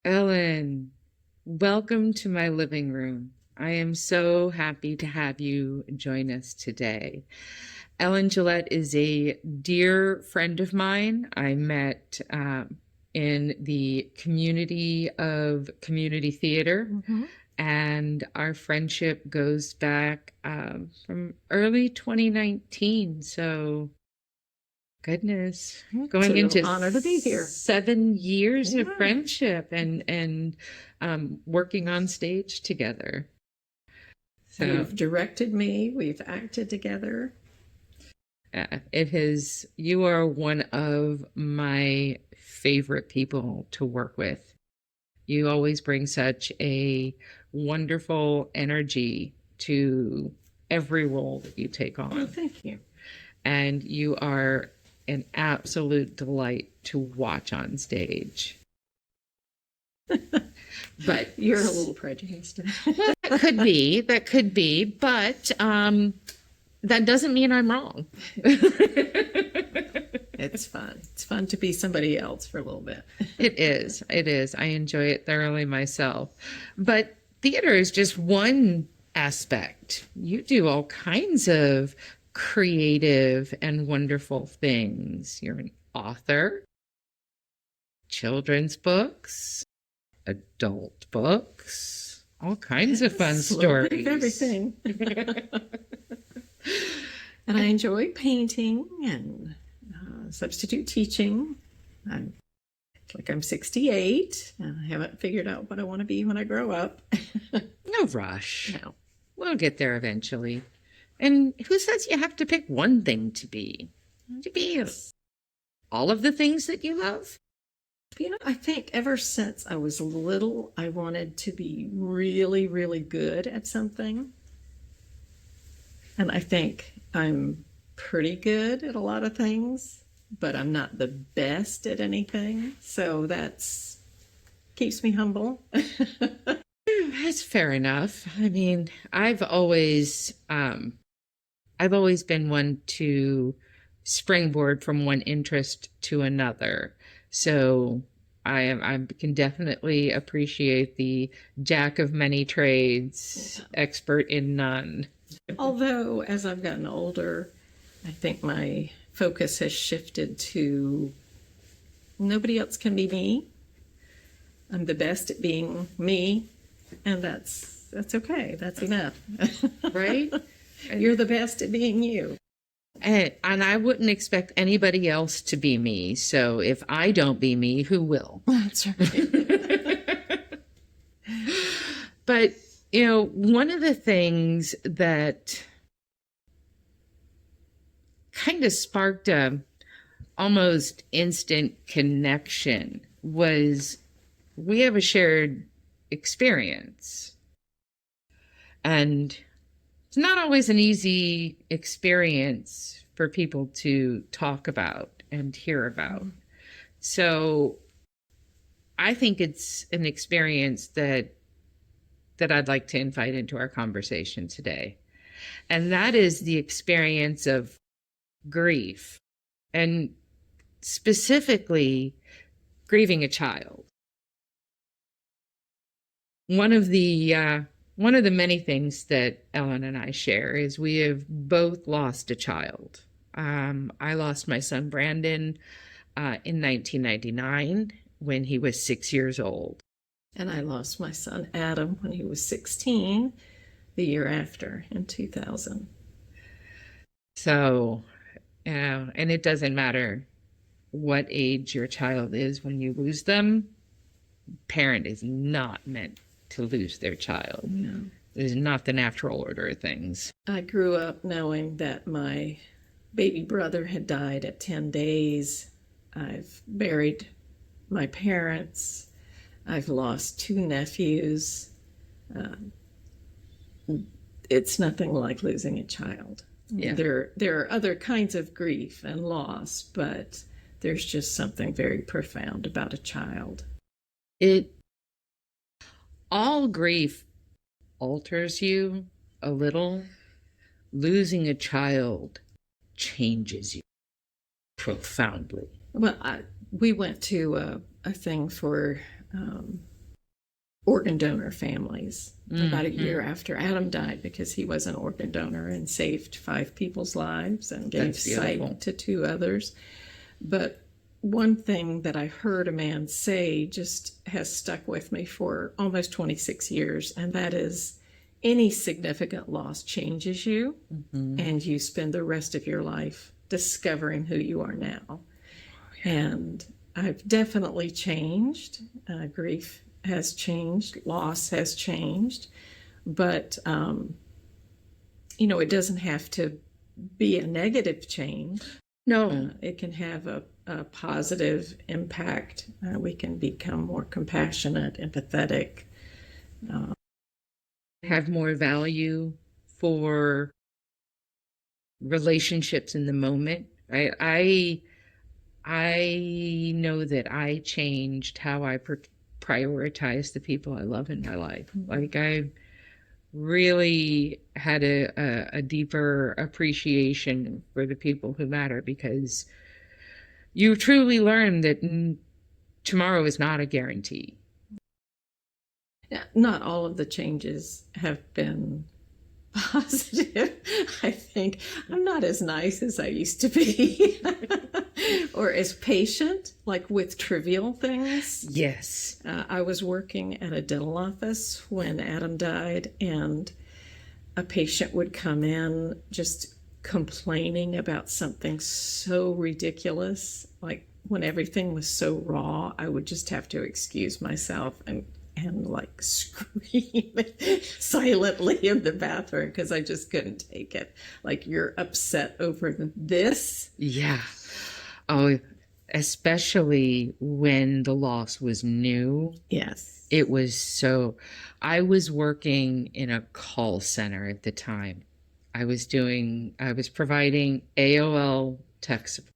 Ellen, welcome to my living room. I am so happy to have you join us today. Ellen Gillette is a dear friend of mine. I met in the community of community theater, and our friendship goes back from early 2019. So goodness, It's going an into honor to be here. 7 years of Yeah. friendship and working on stage together. So You've directed me. We've acted together. you are one of my favorite people to work with. You always bring such a wonderful energy to every role that you take Oh, on. thank you. And you are an absolute delight to watch on stage. But You're a little prejudiced. that could be, but that doesn't mean I'm wrong. It's fun. It's fun to be somebody else for a little bit. It is. It is. I enjoy it thoroughly myself. But theater is just one aspect. You do all kinds of creative and wonderful things. You're an author, children's books, adult books, all kinds of fun It's a little bit stories. of everything. And I enjoy painting and substitute teaching. I'm 68, and I haven't figured out what I want to be when I grow up. No rush. No. We'll get there eventually. And who says you have to pick one thing to be? To be all of the things that you love? I think ever since I was little, I wanted to be really, really good at something. And I think I'm pretty good at a lot of things, but I'm not the best at anything. So that's keeps me humble. That's fair enough. I mean, I've always been one to springboard from one interest to another. So I can definitely appreciate the jack of many trades, expert in none. Although, as I've gotten older, I think my focus has shifted to nobody else can be me. I'm the best at being me, and that's okay. That's enough. Right? You're the best at being you. And I wouldn't expect anybody else to be me. So if I don't be me, who will? That's right. But, one of the things that kind of sparked a almost instant connection was we have a shared experience. And it's not always an easy experience for people to talk about and hear about. So I think it's an experience that I'd like to invite into our conversation today. And that is the experience of grief, and specifically grieving a child. One of the many things that Ellen and I share is we have both lost a child. I lost my son Brandon in 1999 when he was 6 years old. And I lost my son Adam when he was 16 the year after, in 2000. So, and it doesn't matter what age your child is when you lose them. Parent is not meant to lose their child. No. It is not the natural order of things. I grew up knowing that my baby brother had died at 10 days. I've buried my parents. I've lost 2 nephews. It's nothing like losing a child. Yeah. There are other kinds of grief and loss, but there's just something very profound about a child. All grief alters you a little. Losing a child changes you profoundly. Well, we went to a thing for organ donor families about a year Mm-hmm. after Adam died, because he was an organ donor and saved 5 people's lives and gave That's beautiful. sight to 2 others. But one thing that I heard a man say just has stuck with me for almost 26 years, and that is, any significant loss changes you, and you spend the rest of your life discovering who you are now. And I've definitely changed. Grief has changed, loss has changed, but it doesn't have to be a negative change. No, It can have a positive impact. We can become more compassionate, empathetic. have more value for relationships in the moment. I know that I changed how I prioritize the people I love in my life. Like I really had a deeper appreciation for the people who matter, because you truly learn that tomorrow is not a guarantee. Not all of the changes have been positive. I think I'm not as nice as I used to be, or as patient, like with trivial things. Yes. I was working at a dental office when Adam died, and a patient would come in just complaining about something so ridiculous. Like when everything was so raw, I would just have to excuse myself and like scream silently in the bathroom because I just couldn't take it. Like, you're upset over this? Yeah. Oh, especially when the loss was new. Yes. It was so. I was working in a call center at the time. I was providing AOL tech support.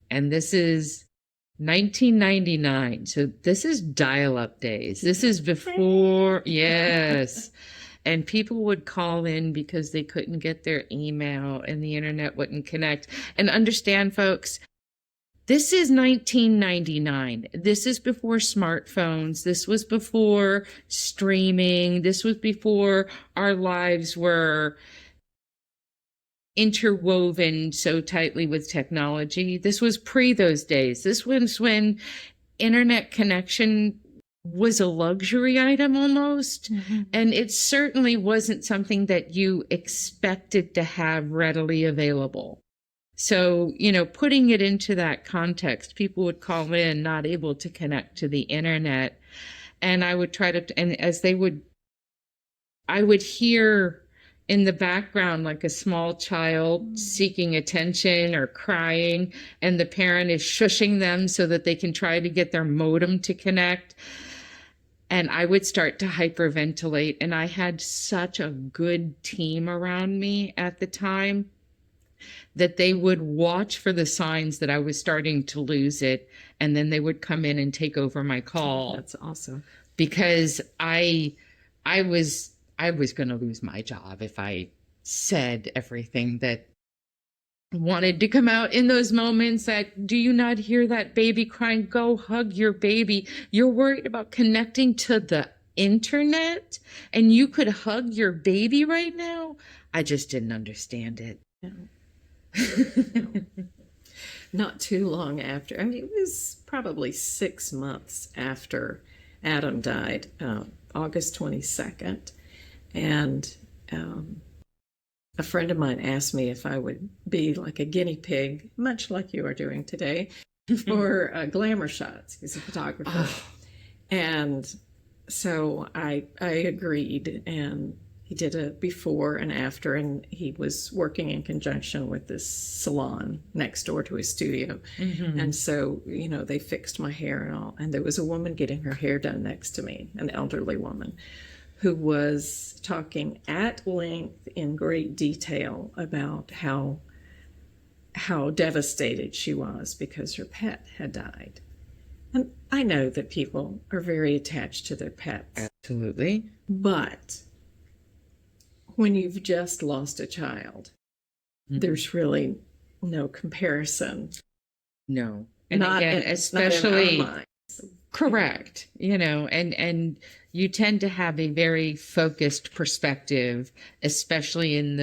And this is 1999. So this is dial-up days. This is before, yes. And people would call in because they couldn't get their email and the internet wouldn't connect. And understand, folks, this is 1999. This is before smartphones. This was before streaming. This was before our lives were interwoven so tightly with technology. This was pre those days. This was when internet connection was a luxury item almost. Mm-hmm. And it certainly wasn't something that you expected to have readily available. So, putting it into that context, people would call in not able to connect to the internet. And I would try to, and as I would hear in the background like a small child seeking attention or crying, and the parent is shushing them so that they can try to get their modem to connect. And I would start to hyperventilate. And I had such a good team around me at the time that they would watch for the signs that I was starting to lose it. And then they would come in and take over my call. That's awesome. Because I was going to lose my job if I said everything that wanted to come out in those moments. That, do you not hear that baby crying? Go hug your baby. You're worried about connecting to the internet and you could hug your baby right now? I just didn't understand it. Yeah. Not too long after, it was probably 6 months after Adam died, August 22nd. And a friend of mine asked me if I would be like a guinea pig, much like you are doing today, for glamour shots. He's a photographer. Oh. And so I agreed, and he did a before and after, and he was working in conjunction with this salon next door to his studio. Mm-hmm. And so, they fixed my hair and all. And there was a woman getting her hair done next to me, an elderly woman, who was talking at length in great detail about how devastated she was because her pet had died. And I know that people are very attached to their pets. Absolutely. But when you've just lost a child, there's really no comparison. No. And not, again, especially, Correct. And you tend to have a very focused perspective, especially in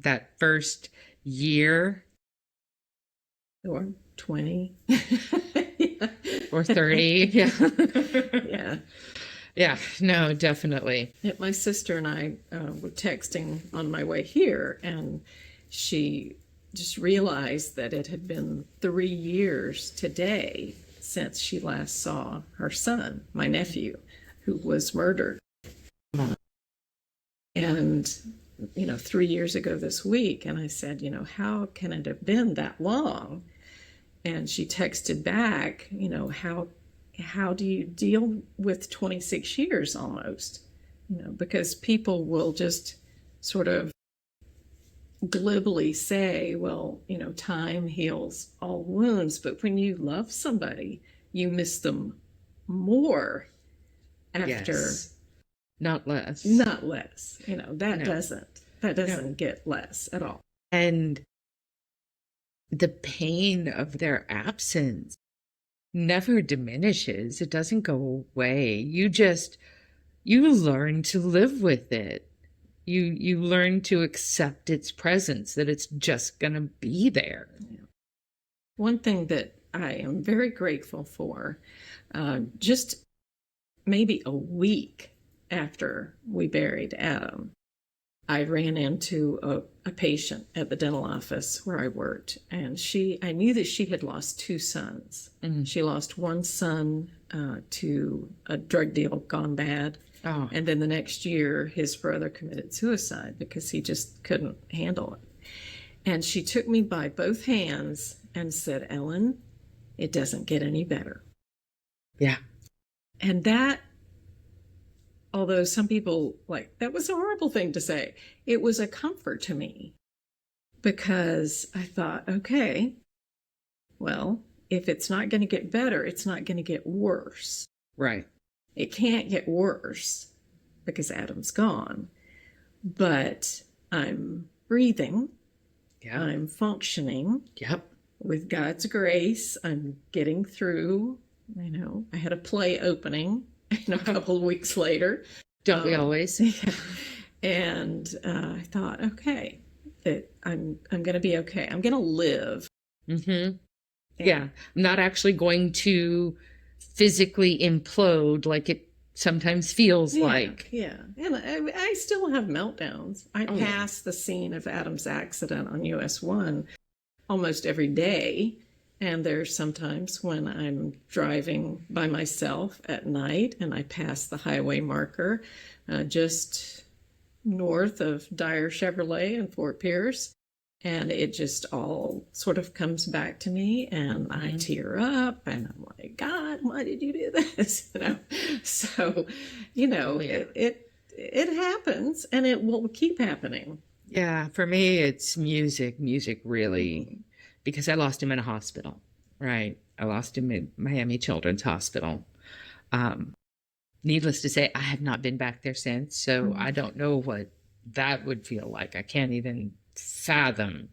that first year Or 20. or 30. Yeah. Yeah. Yeah, no, definitely. Yeah, my sister and I were texting on my way here, and she just realized that it had been 3 years today since she last saw her son, my nephew, who was murdered. And, 3 years ago this week. And I said, how can it have been that long? And she texted back, how do you deal with 26 years almost? Because people will just sort of glibly say, well, time heals all wounds. But when you love somebody, you miss them more after, Yes. Not less. not less. That No. doesn't get less at all. And the pain of their absence never diminishes. It doesn't go away. You learn to live with it. You learn to accept its presence, that it's just going to be there. One thing that I am very grateful for, just maybe a week after we buried Adam, I ran into a patient at the dental office where I worked, and I knew that she had lost two sons. Mm-hmm. She lost one son to a drug deal gone bad. Oh. And then the next year, his brother committed suicide because he just couldn't handle it. And she took me by both hands and said, Ellen, it doesn't get any better. Yeah. And that, although some people that was a horrible thing to say, it was a comfort to me, because I thought, okay, well, if it's not going to get better, it's not going to get worse. Right. It can't get worse because Adam's gone, but I'm breathing. Yeah. I'm functioning. Yep. With God's grace, I'm getting through. I had a play opening a couple of weeks later. Don't we always? Yeah. And I thought, okay, that I'm going to be okay. I'm going to live. Mm-hmm. Yeah. I'm not actually going to physically implode like it sometimes feels like. Yeah. And I still have meltdowns. I pass the scene of Adam's accident on US 1 almost every day. And there's sometimes when I'm driving by myself at night and I pass the highway marker just north of Dyer Chevrolet in Fort Pierce. And it just all sort of comes back to me, and I tear up, and I'm like, God, why did you do this? So, it happens, and it will keep happening. Yeah, for me, it's music really, because I lost him in a hospital, right? I lost him in Miami Children's Hospital. Needless to say, I have not been back there since, so I don't know what that would feel like. I can't even fathom.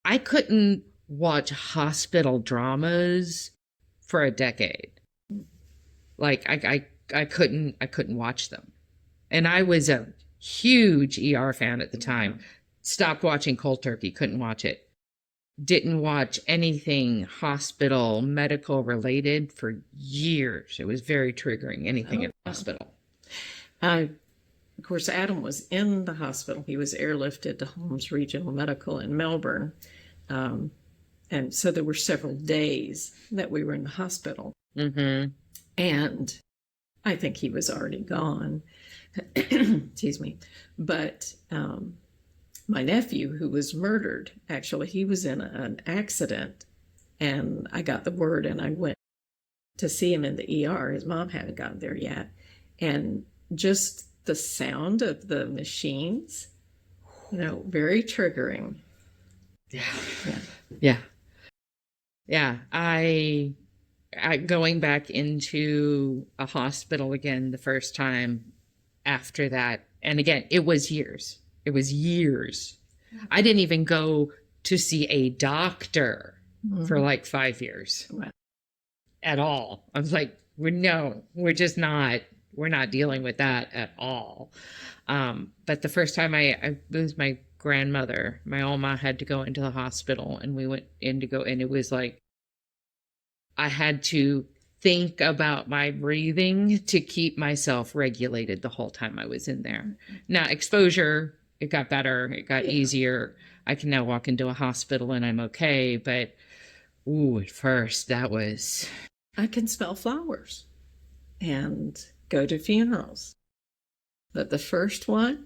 I couldn't watch hospital dramas for a decade. Like I couldn't watch them. And I was a huge ER fan at the time. Stopped watching Cold Turkey, couldn't watch it. Didn't watch anything hospital medical related for years. It was very triggering, anything in the hospital. Of course, Adam was in the hospital. He was airlifted to Holmes Regional Medical in Melbourne. And so there were several days that we were in the hospital. Mm-hmm. And I think he was already gone. Excuse me. But my nephew, who was murdered, actually, he was in an accident. And I got the word, and I went to see him in the ER. His mom hadn't gotten there yet. And just the sound of the machines, very triggering. Yeah. I going back into a hospital again the first time after that. And again, it was years. I didn't even go to see a doctor for like 5 years. Wow. at all. I was like, no, we're not dealing with that at all. But the first time it was my grandmother, my Oma had to go into the hospital, and we went in to go, and it was like, I had to think about my breathing to keep myself regulated the whole time I was in there. Now, exposure, it got better, it got easier. I can now walk into a hospital and I'm okay. But, ooh, at first, that was. I can smell flowers and go to funerals. But the first one,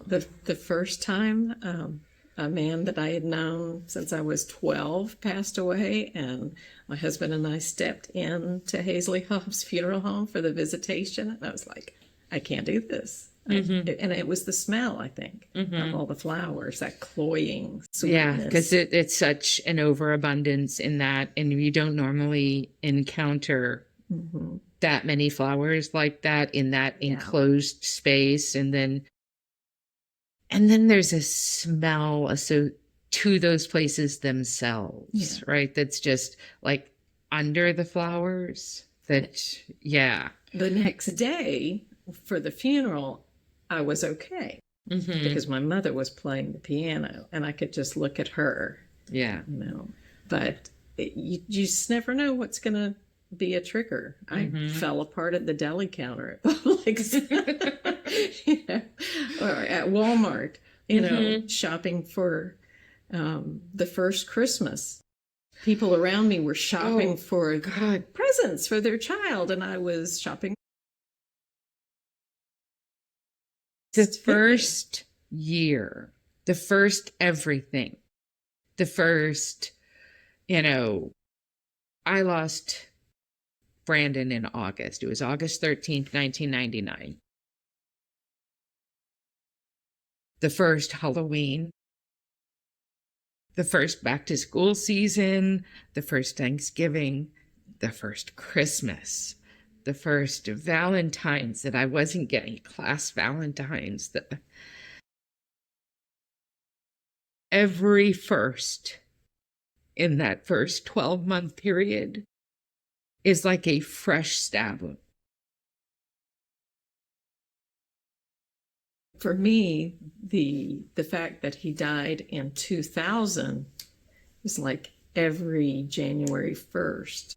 the first time, a man that I had known since I was 12 passed away, and my husband and I stepped into Hazley Hobbs Funeral Home for the visitation, and I was like, I can't do this. And it was the smell, I think, of all the flowers, that cloying sweetness. Yeah, because it's such an overabundance in that, and you don't normally encounter that many flowers like that in that enclosed space. And then there's a smell to those places themselves, right? That's just like under the flowers. That, yeah. The next day for the funeral, I was okay because my mother was playing the piano, and I could just look at her. Yeah. But you just never know what's going to be a trigger. I fell apart at the deli counter at Publix, or at Walmart, shopping for the first Christmas. People around me were shopping for presents for their child, and I was shopping. The first year, the first everything, the first, I lost Brandon in August. It was August 13th, 1999. The first Halloween, the first back to school season, the first Thanksgiving, the first Christmas, the first Valentine's that I wasn't getting, class Valentine's. Every first in that first 12-month period is like a fresh stab. For me, the fact that he died in 2000 was like every January 1st.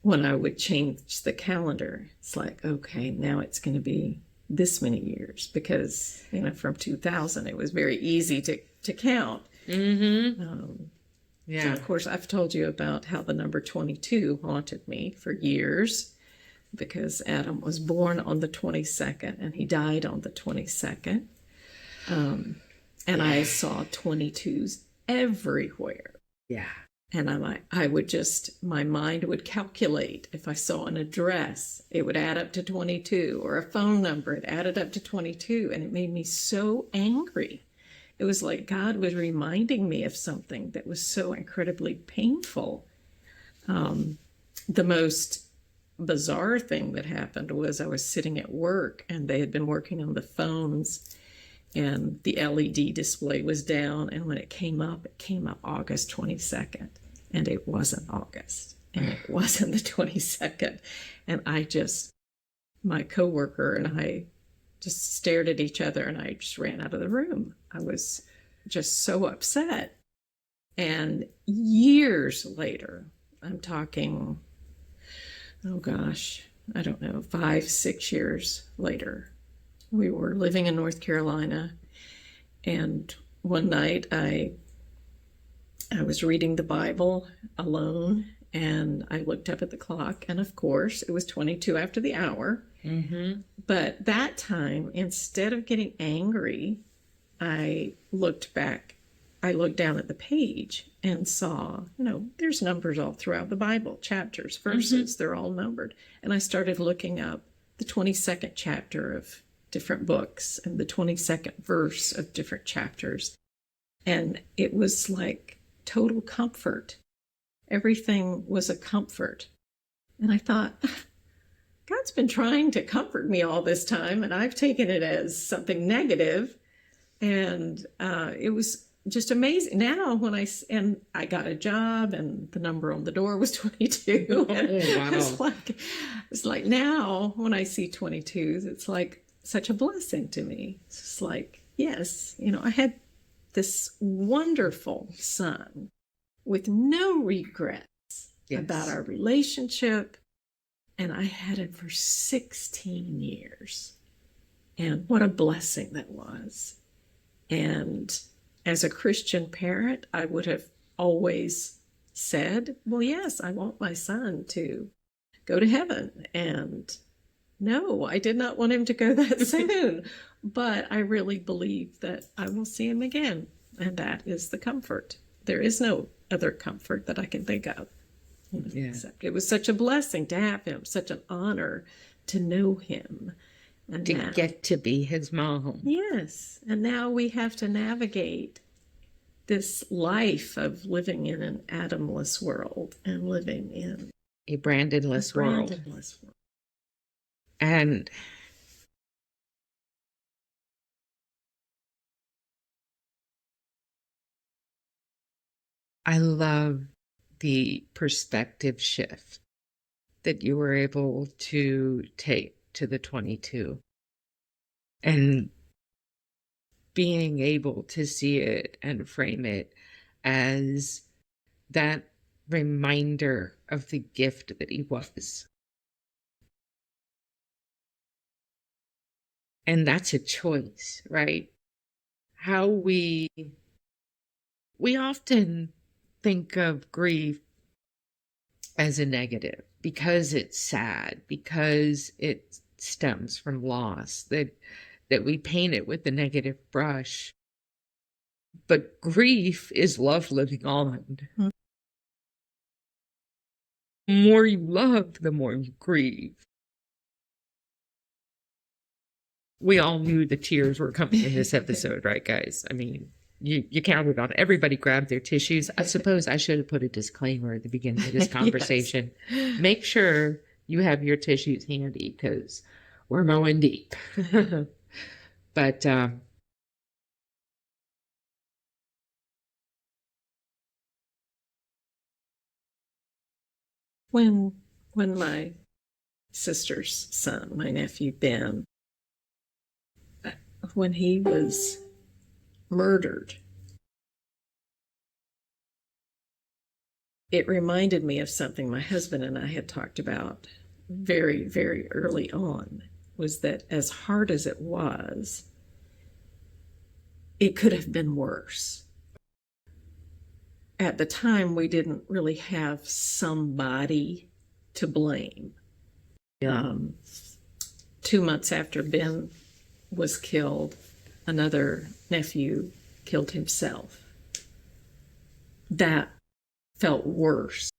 When I would change the calendar, it's like, okay, now it's going to be this many years, because, from 2000, it was very easy to count. Yeah. And of course, I've told you about how the number 22 haunted me for years, because Adam was born on the 22nd and he died on the 22nd. And I saw 22s everywhere. Yeah. And my mind would calculate. If I saw an address, it would add up to 22, or a phone number, it added up to 22. And it made me so angry. It was like God was reminding me of something that was so incredibly painful. The most bizarre thing that happened was I was sitting at work, and they had been working on the phones, and the LED display was down. And when it came up August 22nd. And it wasn't August, and it wasn't the 22nd. And my coworker and I just stared at each other, and I just ran out of the room. I was just so upset. And years later, I'm talking, oh gosh, I don't know, 5-6 years later, we were living in North Carolina, and one night I was reading the Bible alone, and I looked up at the clock, and of course it was 22 after the hour. But that time, instead of getting angry, I looked down at the page and saw, there's numbers all throughout the Bible, chapters, verses, they're all numbered. And I started looking up the 22nd chapter of different books and the 22nd verse of different chapters. And it was like total comfort. Everything was a comfort. And I thought, God's been trying to comfort me all this time, and I've taken it as something negative. And it was just amazing. Now, and I got a job, and the number on the door was 22. Oh, And wow. it's like now when I see 22s, it's like such a blessing to me. It's just like, yes, I had this wonderful son with no regrets about Yes. our relationship, and I had him for 16 years. And what a blessing that was. And as a Christian parent, I would have always said, well, yes, I want my son to go to heaven. And no, I did not want him to go that soon. But I really believe that I will see him again. And that is the comfort. There is no other comfort that I can think of. Yeah. Except it was such a blessing to have him, such an honor to know him. And To now, get to be his mom. yes. And now we have to navigate this life of living in an Adamless world and living in A a Brandonless world. Brandonless world. And I love the perspective shift that you were able to take to the 22 and being able to see it and frame it as that reminder of the gift that he was. And that's a choice, right? How we often think of grief as a negative because it's sad, because it stems from loss, that we paint it with the negative brush. But grief is love living on. Mm-hmm. The more you love, the more you grieve. We all knew the tears were coming in this episode, right, guys? I mean, you counted on it. Everybody grabbed their tissues. I suppose I should have put a disclaimer at the beginning of this conversation. Yes. Make sure you have your tissues handy because we're going deep. But When my sister's son, my nephew Ben, when he was murdered, it reminded me of something my husband and I had talked about very, very early on, was that as hard as it was, it could have been worse. At the time, we didn't really have somebody to blame. yeah. 2 months after Ben was killed, another nephew killed himself. That felt worse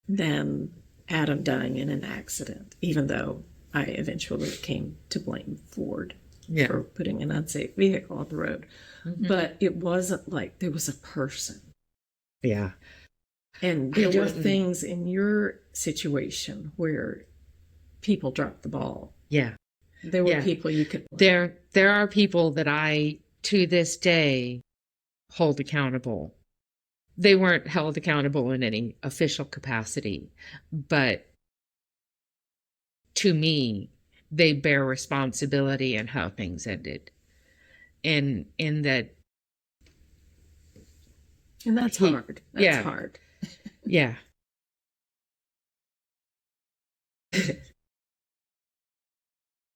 than Adam dying in an accident, even though I eventually came to blame Ford for putting an unsafe vehicle on the road. Mm-hmm. But it wasn't like there was a person. Yeah. And there were things in your situation where people dropped the ball. Yeah. There were people you could blame. There are people that I, to this day, hold accountable. They weren't held accountable in any official capacity, but to me, they bear responsibility in how things ended. In that. And that's hard. That's hard. Yeah.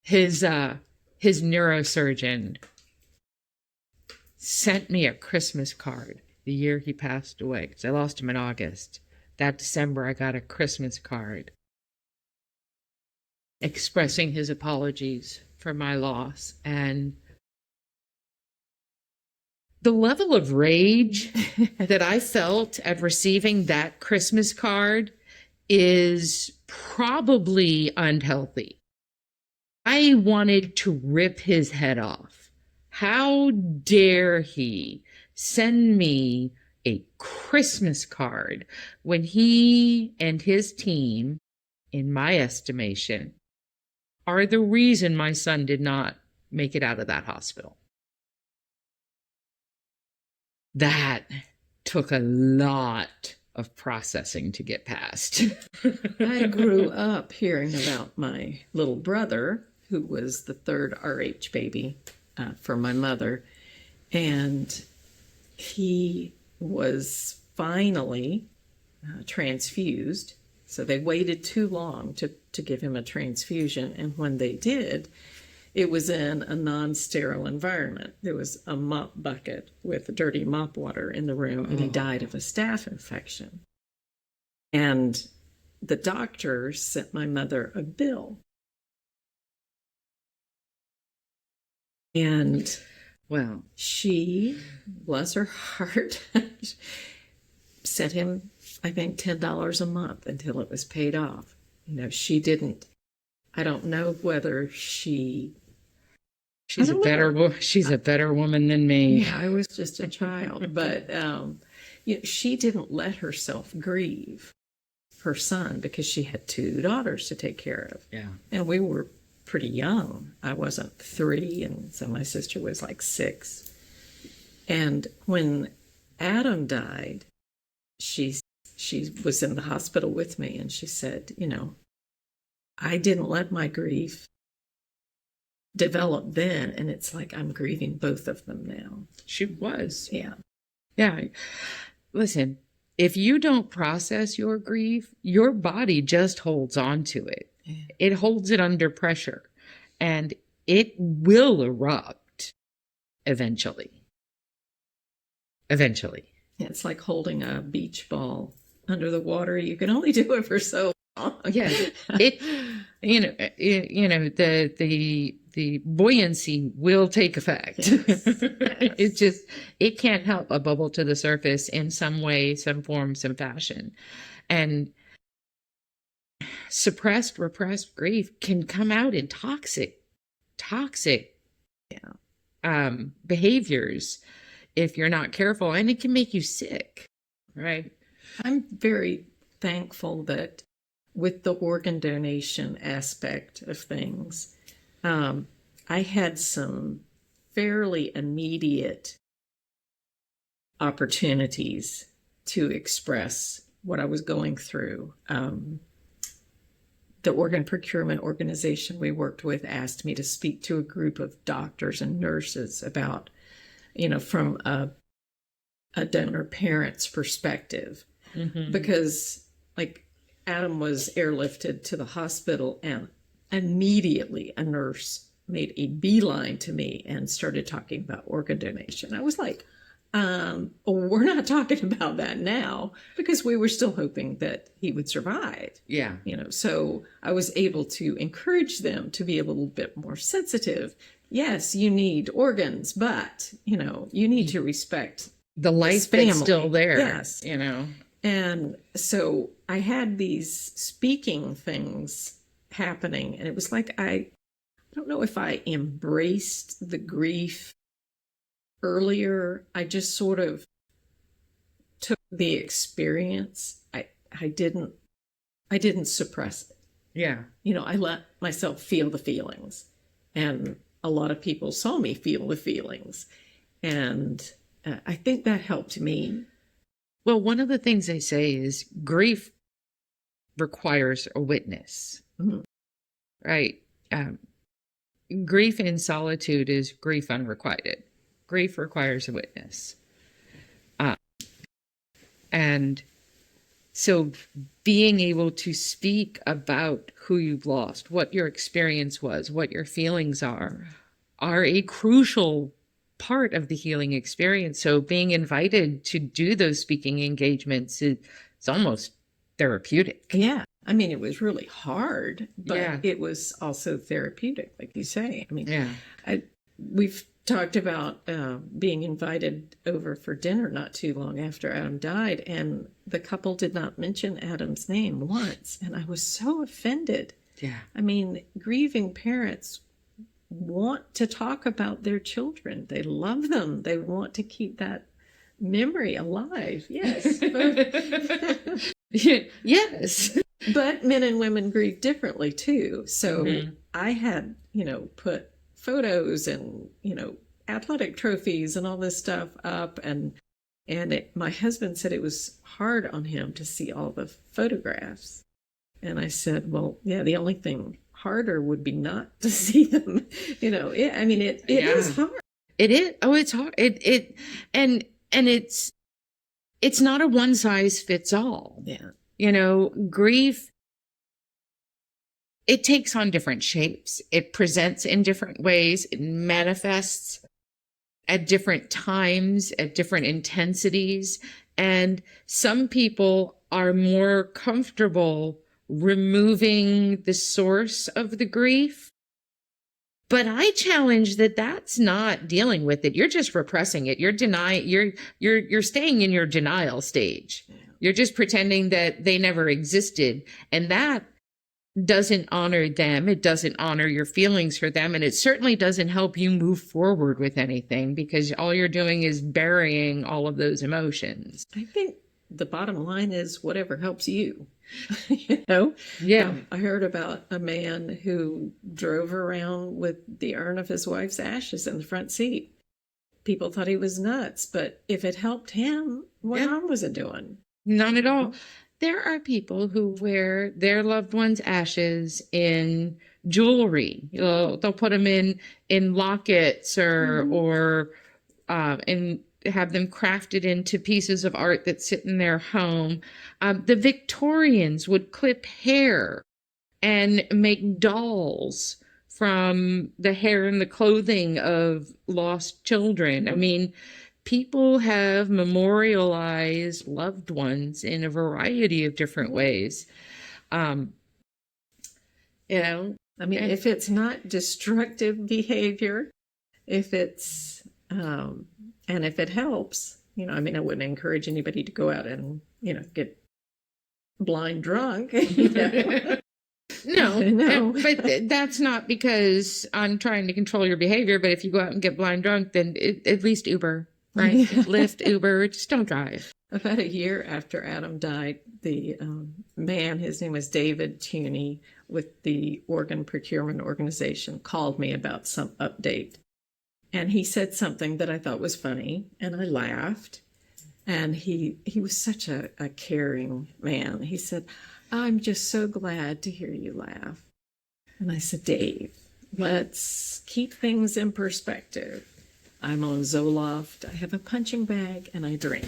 His neurosurgeon sent me a Christmas card the year he passed away, because I lost him in August. That December, I got a Christmas card expressing his apologies for my loss. And the level of rage that I felt at receiving that Christmas card is probably unhealthy. I wanted to rip his head off. How dare he send me a Christmas card when he and his team, in my estimation, are the reason my son did not make it out of that hospital. that took a lot of processing to get past. I grew up hearing about my little brother, who was the third RH baby for my mother, and he was finally transfused. So they waited too long to give him a transfusion, and when they did, it was in a non-sterile environment. There was a mop bucket with dirty mop water in the room, and he died of a staph infection. And the doctor sent my mother a bill. And Well, she, bless her heart, sent him, I think, $10 a month until it was paid off. You know, she didn't, I don't know whether she's a better woman than me. Yeah, I was just a child, but you know, she didn't let herself grieve her son because she had two daughters to take care of. Yeah. And we were pretty young. I wasn't 3, and so my sister was like 6. And when Adam died, she was in the hospital with me, and she said, you know, I didn't let my grief develop then, and it's like I'm grieving both of them now. She was. Yeah. Yeah. Listen, if you don't process your grief, your body just holds on to it. Yeah. It holds it under pressure, and it will erupt eventually. Eventually. It's like holding a beach ball under the water. You can only do it for so long. Yeah. The buoyancy will take effect. Yes. It can't help but bubble to the surface in some way, some form, some fashion. And repressed grief can come out in toxic behaviors if you're not careful, and it can make you sick, right? I'm very thankful that with the organ donation aspect of things, I had some fairly immediate opportunities to express what I was going through. The organ procurement organization we worked with asked me to speak to a group of doctors and nurses about, you know, from a donor parent's perspective. Mm-hmm. Because, like, Adam was airlifted to the hospital, and immediately a nurse made a beeline to me and started talking about organ donation. I was like, we're not talking about that now, because we were still hoping that he would survive. Yeah. You know, so I was able to encourage them to be a little bit more sensitive. Yes, you need organs, but, you know, you need to respect the life that's still there. Yes. You know. And so I had these speaking things happening, and it was like I don't know if I embraced the grief earlier. I just sort of took the experience. I didn't suppress it. Yeah. You know, I let myself feel the feelings, and a lot of people saw me feel the feelings, and I think that helped me. Well, one of the things they say is grief requires a witness, Mm-hmm. right? Grief in solitude is grief unrequited. Grief requires a witness. And so being able to speak about who you've lost, what your experience was, what your feelings are a crucial part of the healing experience. So being invited to do those speaking engagements is almost therapeutic. Yeah. I mean, it was really hard, but Yeah. it was also therapeutic, like you say. I mean, Yeah. we've talked about being invited over for dinner not too long after Adam died, and the couple did not mention Adam's name once, and I was so offended. Yeah. I mean, grieving parents want to talk about their children. They love them. They want to keep that memory alive. Yes. Yes. But men and women grieve differently too. So I had, you know, put photos and, you know, athletic trophies and all this stuff up, and And my husband said it was hard on him to see all the photographs. And I said, well, yeah, the only thing harder would be not to see them. I mean, it is hard. It is. Oh, it's hard. And it's not a one size fits all. Yeah. Grief, it takes on different shapes. It presents in different ways. It manifests at different times, at different intensities. And some people are more comfortable removing the source of the grief. But I challenge that that's not dealing with it. You're just repressing it. You're denying, you're staying in your denial stage. You're just pretending that they never existed. And that doesn't honor them. It doesn't honor your feelings for them. And it certainly doesn't help you move forward with anything, because all you're doing is burying all of those emotions. I think the bottom line is whatever helps you. Yeah. I heard about a man who drove around with the urn of his wife's ashes in the front seat. People thought he was nuts, but if it helped him, what harm was it doing? None at all. There are people who wear their loved one's ashes in jewelry. They'll put them in lockets or and have them crafted into pieces of art that sit in their home. The Victorians would clip hair and make dolls from the hair and the clothing of lost children. I mean, people have memorialized loved ones in a variety of different ways. I mean, if it's not destructive behavior, if it's and if it helps, I wouldn't encourage anybody to go out and get blind drunk. No, but that's not because I'm trying to control your behavior. But if you go out and get blind drunk, then at least Uber, right? Lyft, Uber, just don't drive. About a year after Adam died, the man, his name was David Tuney, with the Organ Procurement Organization, called me about some update. And he said something that I thought was funny, and I laughed. And he was such a caring man. He said, I'm just so glad to hear you laugh. And I said, Dave, let's keep things in perspective. I'm on Zoloft, I have a punching bag, and I drink.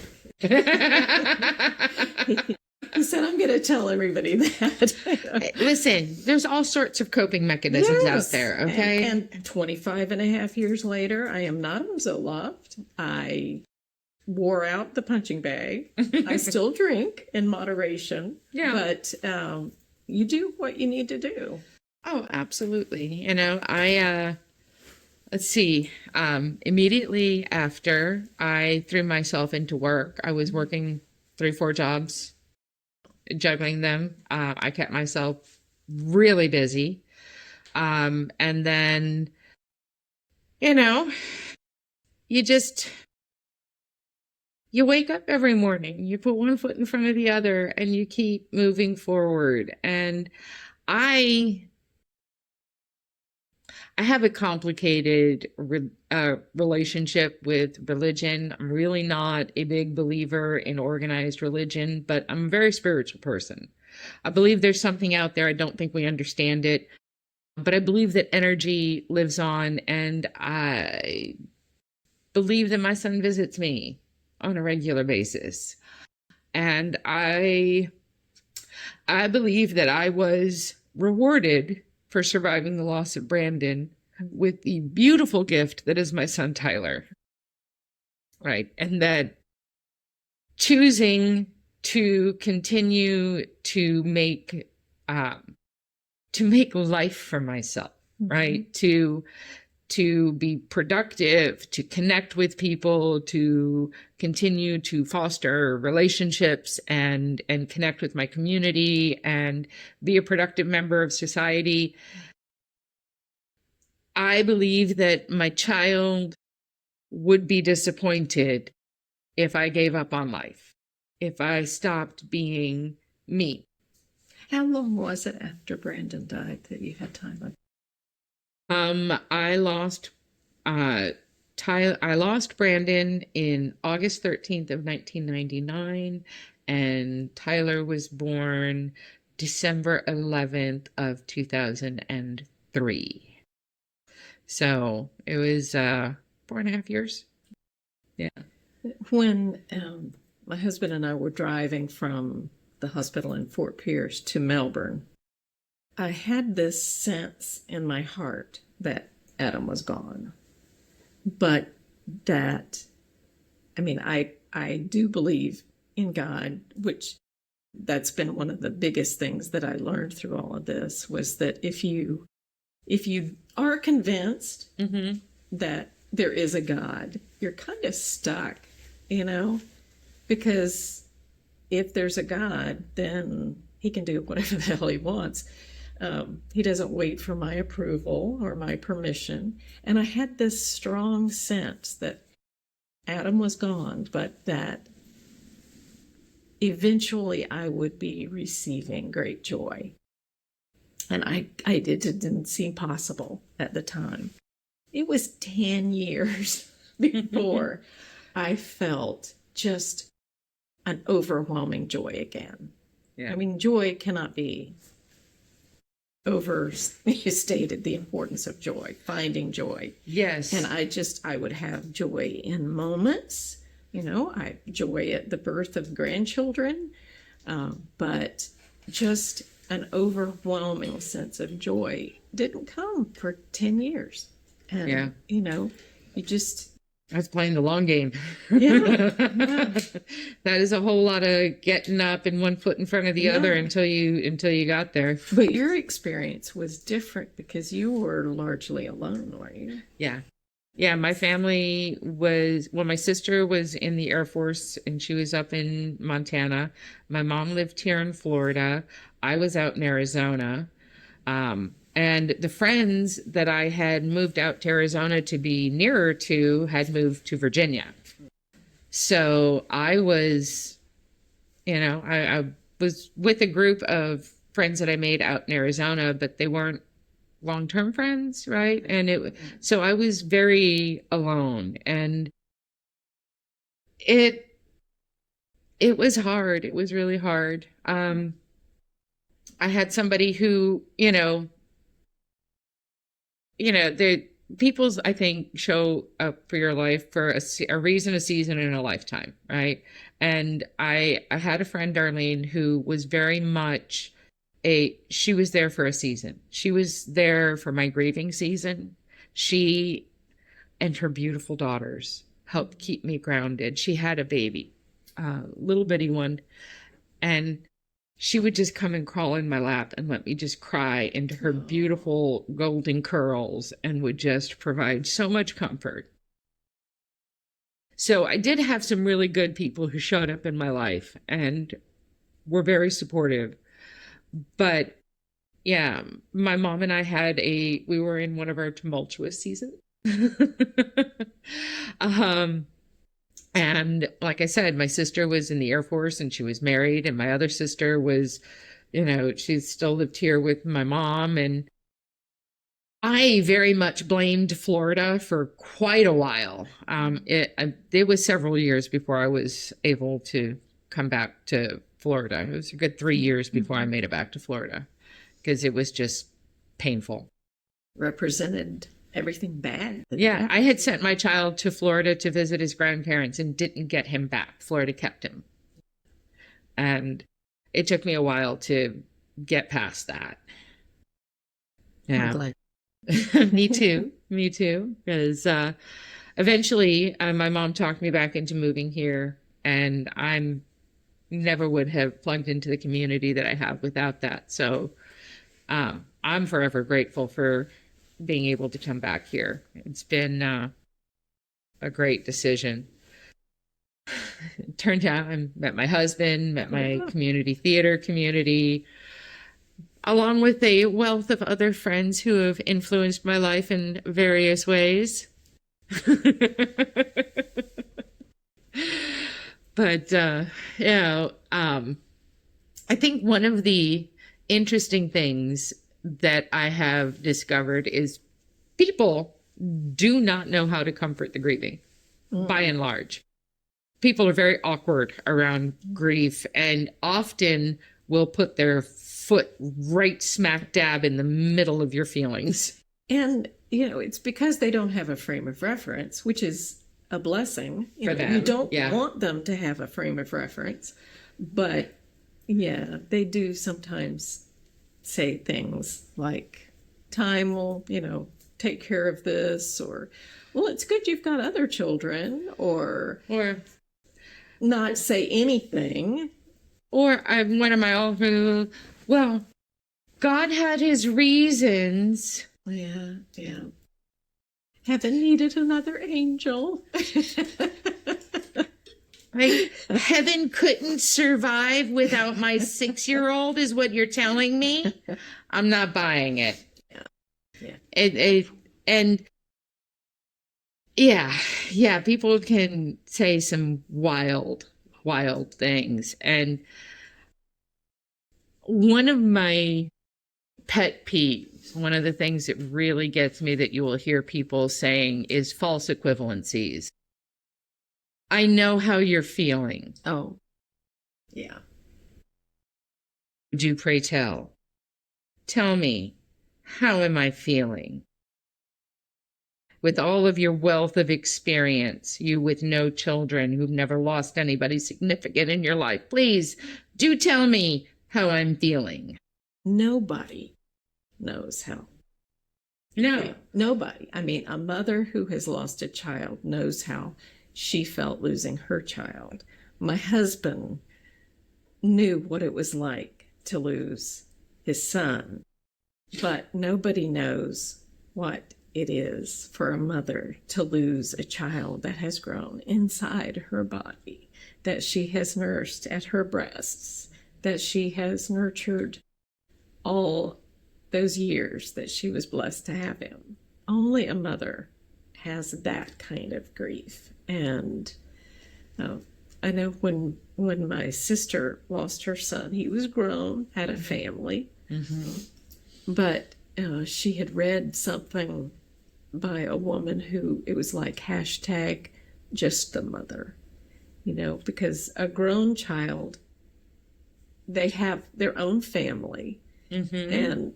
He said, I'm going to tell everybody that. Listen, there's all sorts of coping mechanisms out there, okay? And 25 and a half years later, I am not on Zoloft. I wore out the punching bag. I still drink in moderation. Yeah. But you do what you need to do. Oh, absolutely. Let's see. Immediately after I threw myself into work, I was working 3-4 jobs, juggling them. I kept myself really busy. And then, you wake up every morning, you put one foot in front of the other, and you keep moving forward. And I have a complicated relationship with religion. I'm really not a big believer in organized religion, but I'm a very spiritual person. I believe there's something out there. I don't think we understand it, but I believe that energy lives on, and I believe that my son visits me on a regular basis. And I believe that I was rewarded for surviving the loss of Brandon with the beautiful gift that is my son Tyler. Right. And that choosing to continue to make life for myself, right? To be productive, to connect with people, to continue to foster relationships and connect with my community and be a productive member of society. I believe that my child would be disappointed if I gave up on life, if I stopped being me. How long was it after Brandon died that you had time? I lost I lost Brandon in August 13th of 1999, and Tyler was born December 11th of 2003. So it was 4.5 years. Yeah. When my husband and I were driving from the hospital in Fort Pierce to Melbourne, I had this sense in my heart that Adam was gone. But that, I mean, I do believe in God, which that's been one of the biggest things that I learned through all of this, was that if you are convinced that there is a God, you're kind of stuck, because if there's a God, then he can do whatever the hell he wants. He doesn't wait for my approval or my permission. And I had this strong sense that Adam was gone, but that eventually I would be receiving great joy. And it didn't seem possible at the time. It was 10 years before I felt just an overwhelming joy again. Yeah. I mean, joy cannot be overstated, the importance of joy, finding joy. Yes. And I would have joy in moments, I joy at the birth of grandchildren, but just an overwhelming sense of joy didn't come for 10 years. And, yeah. You just... That's playing the long game. Yeah. That is a whole lot of getting up and one foot in front of the other until you got there. But your experience was different because you were largely alone, weren't you? Yeah. Yeah, my family my sister was in the Air Force and she was up in Montana. My mom lived here in Florida. I was out in Arizona. And the friends that I had moved out to Arizona to be nearer to had moved to Virginia. So I was, I was with a group of friends that I made out in Arizona, but they weren't long-term friends, right? And so I was very alone, and it was hard. It was really hard. I had somebody who, the people's, I think, show up for your life for a reason, a season, and a lifetime, right? And I had a friend, Darlene, who was very much she was there for a season. She was there for my grieving season. She and her beautiful daughters helped keep me grounded. She had a baby, little bitty one, and she would just come and crawl in my lap and let me just cry into her beautiful golden curls and would just provide so much comfort. So I did have some really good people who showed up in my life and were very supportive. But yeah, my mom and I we were in one of our tumultuous seasons. And like I said, my sister was in the Air Force and she was married, and my other sister was, she still lived here with my mom. And I very much blamed Florida for quite a while. It was several years before I was able to come back to Florida. It was a good 3 years before I made it back to Florida because it was just painful. Represented everything bad. Yeah, I had sent my child to Florida to visit his grandparents and didn't get him back. Florida kept him. And it took me a while to get past that. Yeah. I'm glad. Me too. Me too. Because eventually my mom talked me back into moving here, and never would have plugged into the community that I have without that. So I'm forever grateful for being able to come back here. It's been a great decision. It turned out I met my husband, met my community theater community, along with a wealth of other friends who have influenced my life in various ways. But I think one of the interesting things that I have discovered is people do not know how to comfort the grieving, by and large. People are very awkward around grief and often will put their foot right smack dab in the middle of your feelings. And, it's because they don't have a frame of reference, which is a blessing. For them, you don't yeah. want them to have a frame of reference. But, yeah, they do sometimes say things like, time will, take care of this, or, well, it's good you've got other children, or not say anything. Or one of my old, well, God had his reasons. Yeah. Heaven needed another angel. Like, heaven couldn't survive without my 6-year-old is what you're telling me? I'm not buying it. Yeah. And people can say some wild things. And one of my pet peeves, one of the things that really gets me that you will hear people saying is false equivalencies. I know how you're feeling. Oh, yeah. Do pray tell. Tell me, how am I feeling? With all of your wealth of experience, you with no children who've never lost anybody significant in your life, please do tell me how I'm feeling. Nobody knows how. No. Nobody. I mean, a mother who has lost a child knows how she felt losing her child. My husband knew what it was like to lose his son, but nobody knows what it is for a mother to lose a child that has grown inside her body, that she has nursed at her breasts, that she has nurtured all those years that she was blessed to have him. Only a mother has that kind of grief. And I know when my sister lost her son, he was grown, had a family, but she had read something by a woman who, it was like hashtag just the mother, because a grown child, they have their own family and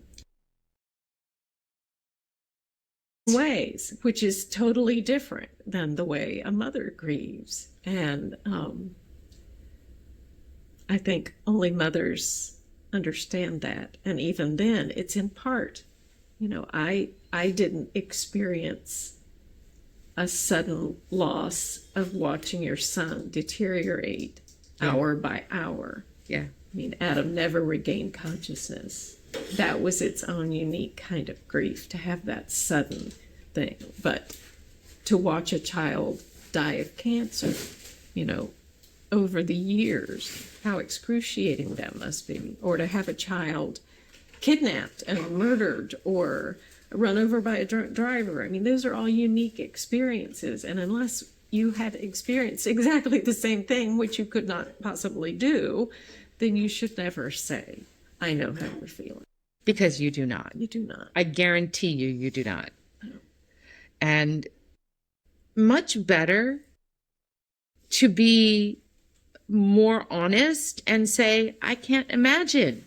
ways, which is totally different than the way a mother grieves. And I think only mothers understand that. And even then, it's in part, I didn't experience a sudden loss of watching your son deteriorate hour by hour. Yeah. I mean, Adam never regained consciousness. That was its own unique kind of grief, to have that sudden thing. But to watch a child die of cancer, over the years, how excruciating that must be. Or to have a child kidnapped and murdered or run over by a drunk driver. I mean, those are all unique experiences. And unless you had experienced exactly the same thing, which you could not possibly do, then you should never say, I know how you're feeling. Because you do not. You do not. I guarantee you do not. And much better to be more honest and say, I can't imagine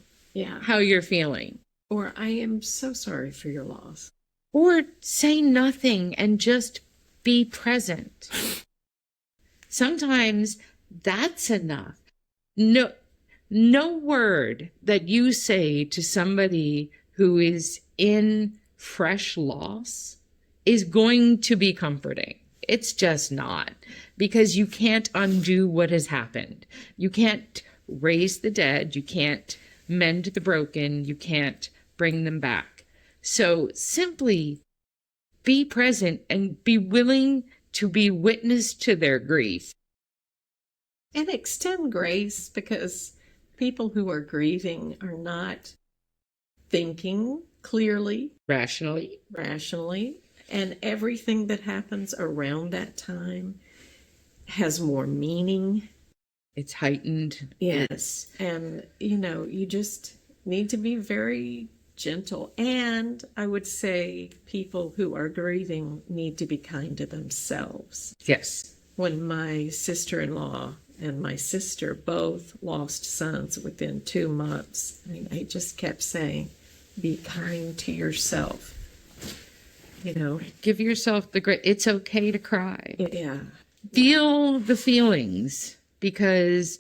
how you're feeling. Or I am so sorry for your loss. Or say nothing and just be present. Sometimes that's enough. No word that you say to somebody who is in fresh loss is going to be comforting. It's just not, because you can't undo what has happened. You can't raise the dead. You can't mend the broken. You can't bring them back. So simply be present and be willing to be witness to their grief. And extend grace, because people who are grieving are not thinking clearly, rationally, and everything that happens around that time has more meaning. It's heightened. Yes. And, you just need to be very gentle. And I would say people who are grieving need to be kind to themselves. Yes. When my sister-in-law and my sister both lost sons within 2 months, I mean, I just kept saying, be kind to yourself. You know, Give yourself the grace. It's okay to cry. yeah. Feel the feelings because,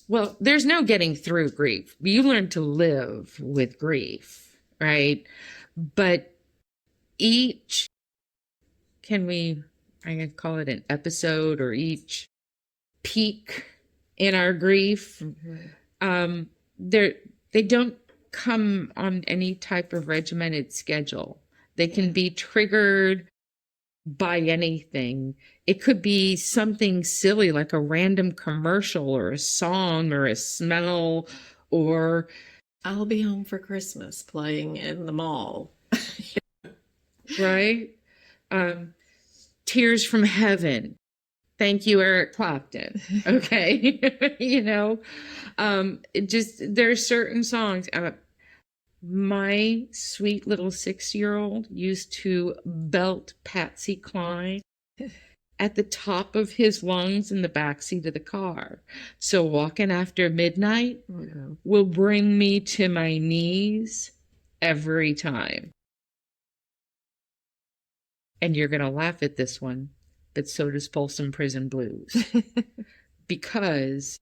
well, there's no getting through grief. You learn to live with grief, right? But each, can we, I could call it an episode, or each peak in our grief, they're, they don't come on any type of regimented schedule. They can be triggered by anything. It could be something silly like a random commercial or a song or a smell or I'll be home for Christmas playing in the mall. right. Tears from Heaven. Thank you, Eric Clapton. Okay. It just, there's certain songs. My sweet little 6-year-old used to belt Patsy Cline at the top of his lungs in the backseat of the car. So walking after midnight will bring me to my knees every time. And you're going to laugh at this one, but so does Folsom Prison Blues. Because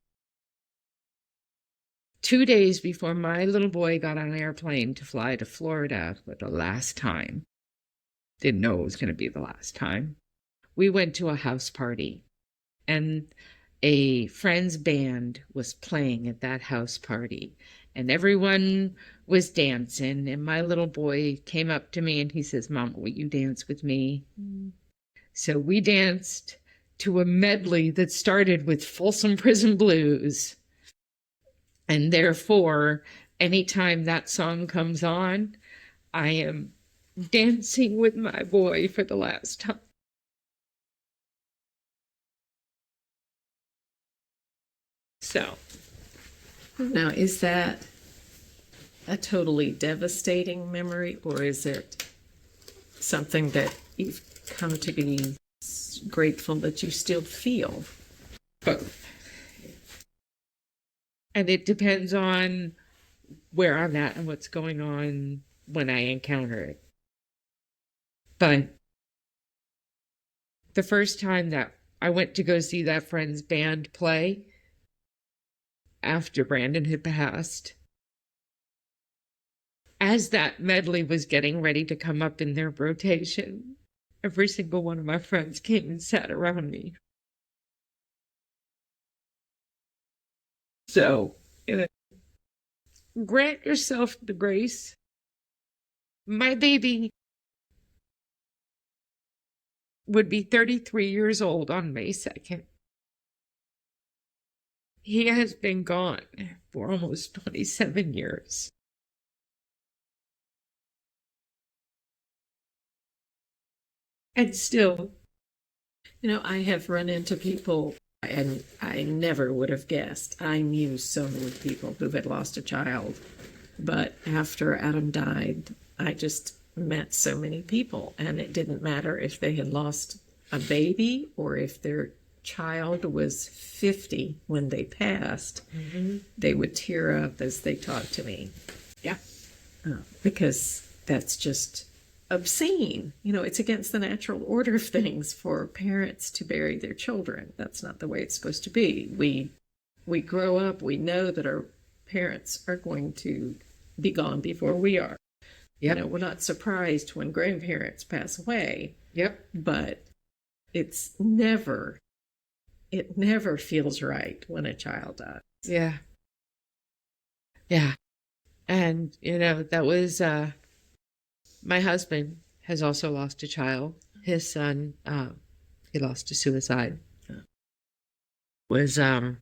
2 days before my little boy got on an airplane to fly to Florida for the last time, didn't know it was going to be the last time, we went to a house party, and a friend's band was playing at that house party, and everyone was dancing, and my little boy came up to me and he says, "Mom, will you dance with me?" So we danced to a medley that started with Folsom Prison Blues. And therefore, anytime that song comes on, I am dancing with my boy for the last time. So, Now, is that a totally devastating memory, or is it something that you've come to be grateful that you still feel? both. And it depends on where I'm at and what's going on when I encounter it. But the first time that I went to go see that friend's band play after Brandon had passed, as that medley was getting ready to come up in their rotation, every single one of my friends came and sat around me. So, grant yourself the grace. My baby would be 33 years old on May 2nd. He has been gone for almost 27 years. And still, I have run into people, and I never would have guessed. I knew so many people who had lost a child, but after Adam died, I just met so many people, and it didn't matter if they had lost a baby or if their child was 50 when they passed. They would tear up as they talked to me. yeah. Because that's just obscene. It's against the natural order of things for parents to bury their children. That's not the way it's supposed to be. We grow up, we know that our parents are going to be gone before we are. Yep. We're not surprised when grandparents pass away. Yep. But it never feels right when a child dies. Yeah. Yeah. And, that was, my husband has also lost a child. His son, he lost to suicide. Was, a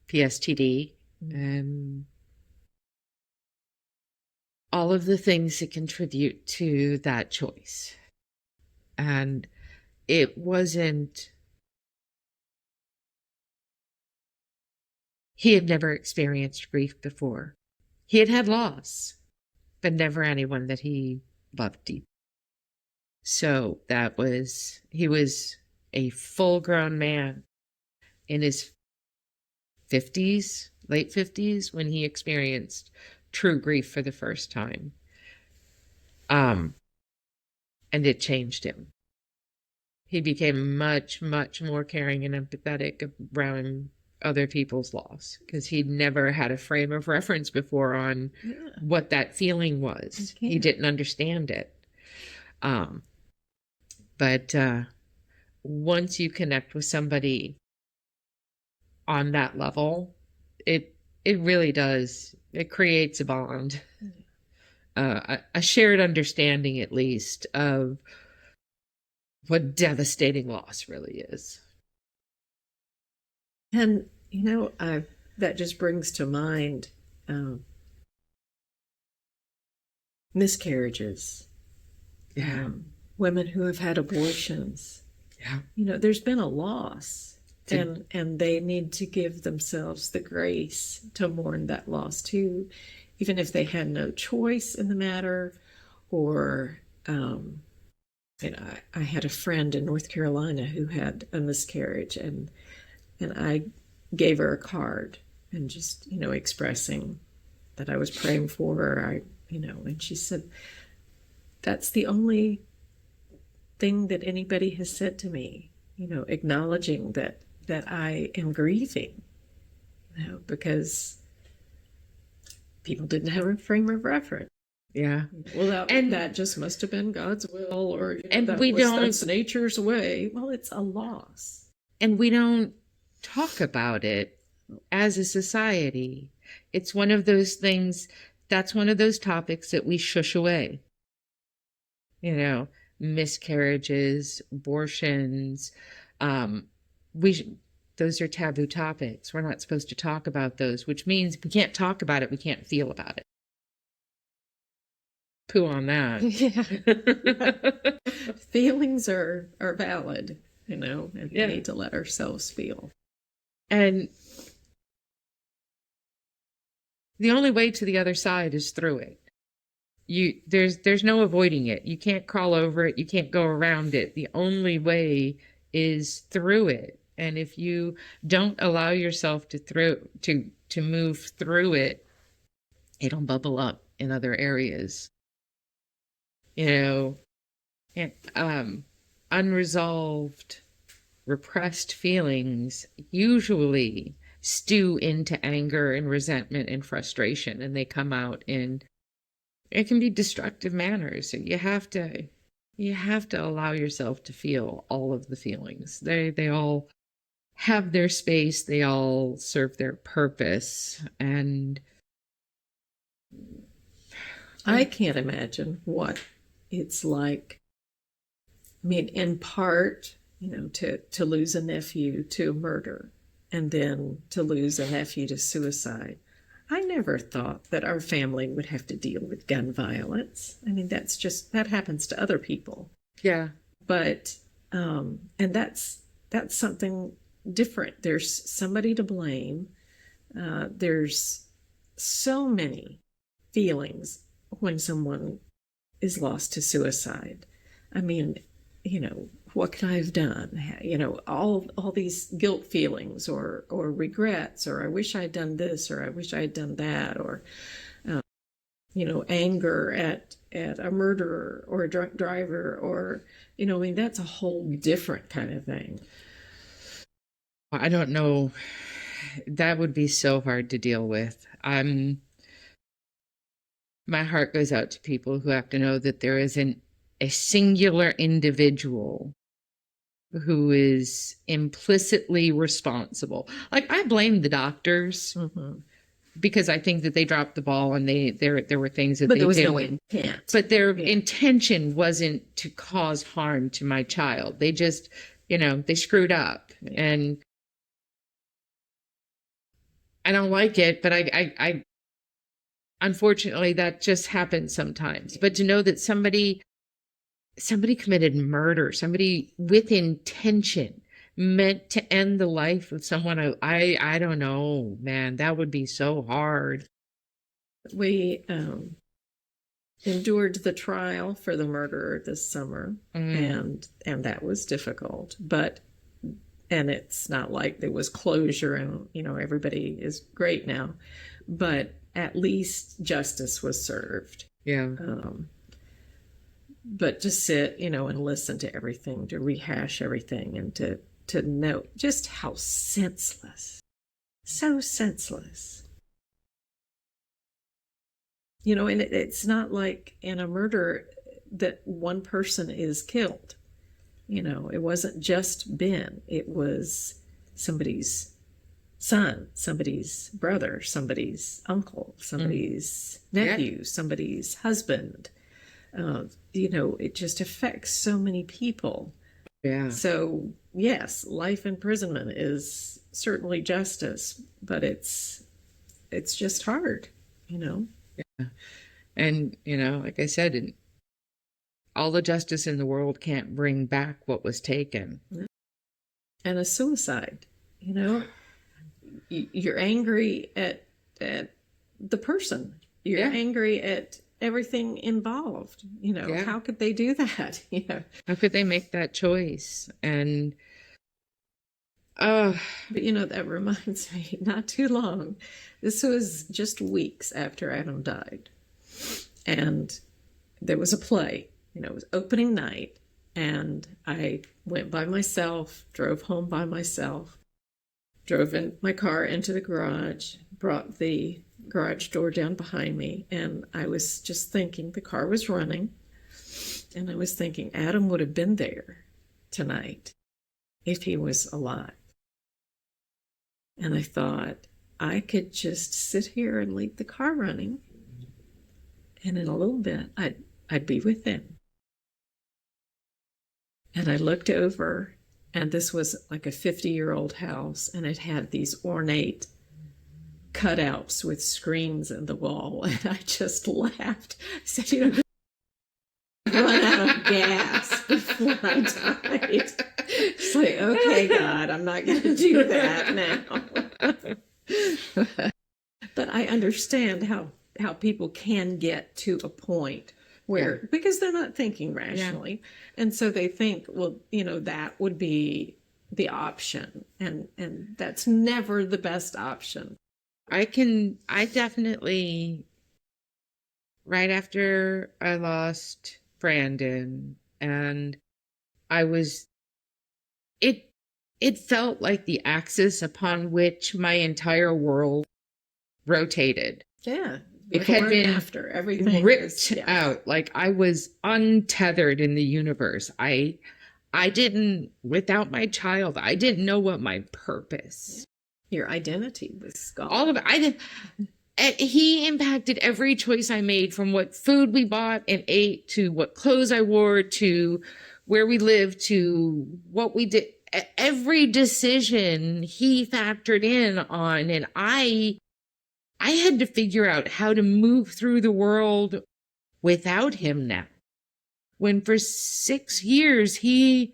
PSTD and all of the things that contribute to that choice. And it wasn't He had never experienced grief before. He had had loss, but never anyone that he loved deeply. So he was a full grown man in his 50s, late 50s, when he experienced true grief for the first time. Um, and it changed him. He became much, much more caring and empathetic around other people's loss because he'd never had a frame of reference before on what that feeling was. He didn't understand it. But once you connect with somebody on that level, it really does. It creates a bond, a shared understanding, at least, of what devastating loss really is. And that just brings to mind miscarriages. Yeah. Women who have had abortions. Yeah. There's been a loss, and they need to give themselves the grace to mourn that loss too, even if they had no choice in the matter. Or I had a friend in North Carolina who had a miscarriage, and I gave her a card and just expressing that I was praying for her. And she said, that's the only thing that anybody has said to me, acknowledging that I am grieving, because people didn't have a frame of reference. Yeah. Well, that just must have been God's will, or that's nature's way. Well, it's a loss. And we don't talk about it as a society. It's one of those things, that's one of those topics that we shush away. Miscarriages, abortions, those are taboo topics. We're not supposed to talk about those, which means if we can't talk about it, we can't feel about it. Poo on that. Yeah. Feelings are valid, and we need to let ourselves feel. And the only way to the other side is through it. There's no avoiding it. You can't crawl over it. You can't go around it. The only way is through it. And if you don't allow yourself to move through it, it'll bubble up in other areas. And unresolved, repressed feelings usually stew into anger and resentment and frustration, and they come out in, it can be destructive manners. So you have to allow yourself to feel all of the feelings. They all have their space, they all serve their purpose. And I can't imagine what it's like. I mean, in part, to lose a nephew to murder, and then to lose a nephew to suicide. I never thought that our family would have to deal with gun violence. I mean, that happens to other people. Yeah. But, and that's something different. There's somebody to blame. There's so many feelings when someone is lost to suicide. I mean, what could I have done? All these guilt feelings, or regrets, or I wish I'd done this, or I wish I had done that, or anger at a murderer or a drunk driver, or that's a whole different kind of thing. I don't know. That would be so hard to deal with. My heart goes out to people who have to know that there isn't a singular individual who is implicitly responsible. Like, I blame the doctors, because I think that they dropped the ball, and there were things that but they there was did. No intent. But their intention wasn't to cause harm to my child. They just, they screwed up. Yeah. And I don't like it, but I unfortunately, that just happens sometimes. But to know that somebody committed murder, somebody with intention, meant to end the life of someone. I don't know, man. That would be so hard. We endured the trial for the murderer this summer, and that was difficult. And it's not like there was closure and everybody is great now, but at least justice was served. Yeah. But to sit, and listen to everything, to rehash everything, and to know just how senseless, so senseless. And it's not like in a murder that one person is killed. It wasn't just Ben. It was somebody's son, somebody's brother, somebody's uncle, somebody's nephew, somebody's husband. It just affects so many people. Yeah. So, yes, life imprisonment is certainly justice, but it's just hard, Yeah. And, like I said, all the justice in the world can't bring back what was taken. And a suicide, you're angry at the person. You're angry at everything involved. How could they do that? How could they make that choice? And but that reminds me, not too long. This was just weeks after Adam died. And there was a play, it was opening night. And I went by myself, drove home by myself, drove in my car into the garage, brought the garage door down behind me. And I was just thinking, the car was running. And I was thinking, Adam would have been there tonight if he was alive. And I thought, I could just sit here and leave the car running. And in a little bit, I'd be with him. And I looked over, and this was like a 50-year-old house, and it had these ornate cutouts with screens in the wall. And I just laughed. I said, run out of gas before I died. It's like, okay, God, I'm not going to do that now. But I understand how people can get to a point where, because they're not thinking rationally. And so they think, well, that would be the option. And that's never the best option. I definitely, right after I lost Brandon, and it felt like the axis upon which my entire world rotated. Yeah. It had been after everything ripped out. Like I was untethered in the universe. I didn't, without my child, I didn't know what my purpose. Your identity was gone. All of it. He impacted every choice I made, from what food we bought and ate, to what clothes I wore, to where we lived, to what we did. Every decision he factored in on. And I had to figure out how to move through the world without him now. When for 6 years, he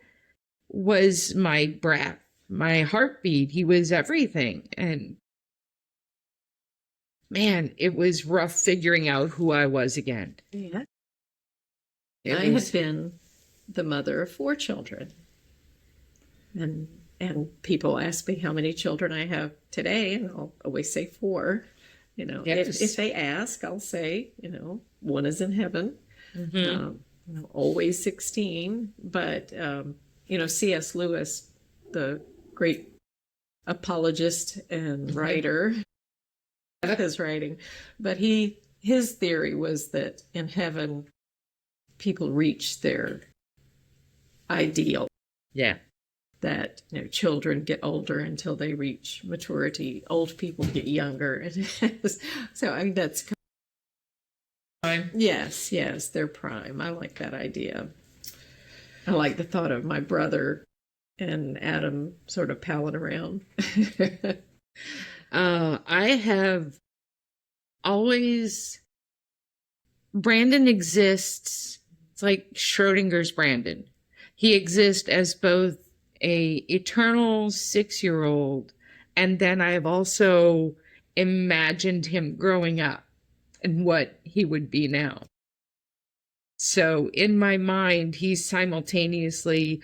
was my breath, my heartbeat. He was everything. And man, it was rough figuring out who I was again. Yeah. I had been the mother of 4 children. And people ask me how many children I have today, and I'll always say 4. If they ask, I'll say, 1 is in heaven. Always 16. But, C.S. Lewis, the great apologist and writer, his writing, but his theory was that in heaven, people reach their ideal. Yeah. That children get older until they reach maturity. Old people get younger. So I mean that's Prime. Yes, they're prime. I like that idea. I like the thought of my brother and Adam sort of palling around. I have always, Brandon exists. It's like Schrodinger's Brandon. He exists as both a eternal 6-year-old, and then I've also imagined him growing up and what he would be now. So in my mind, he's simultaneously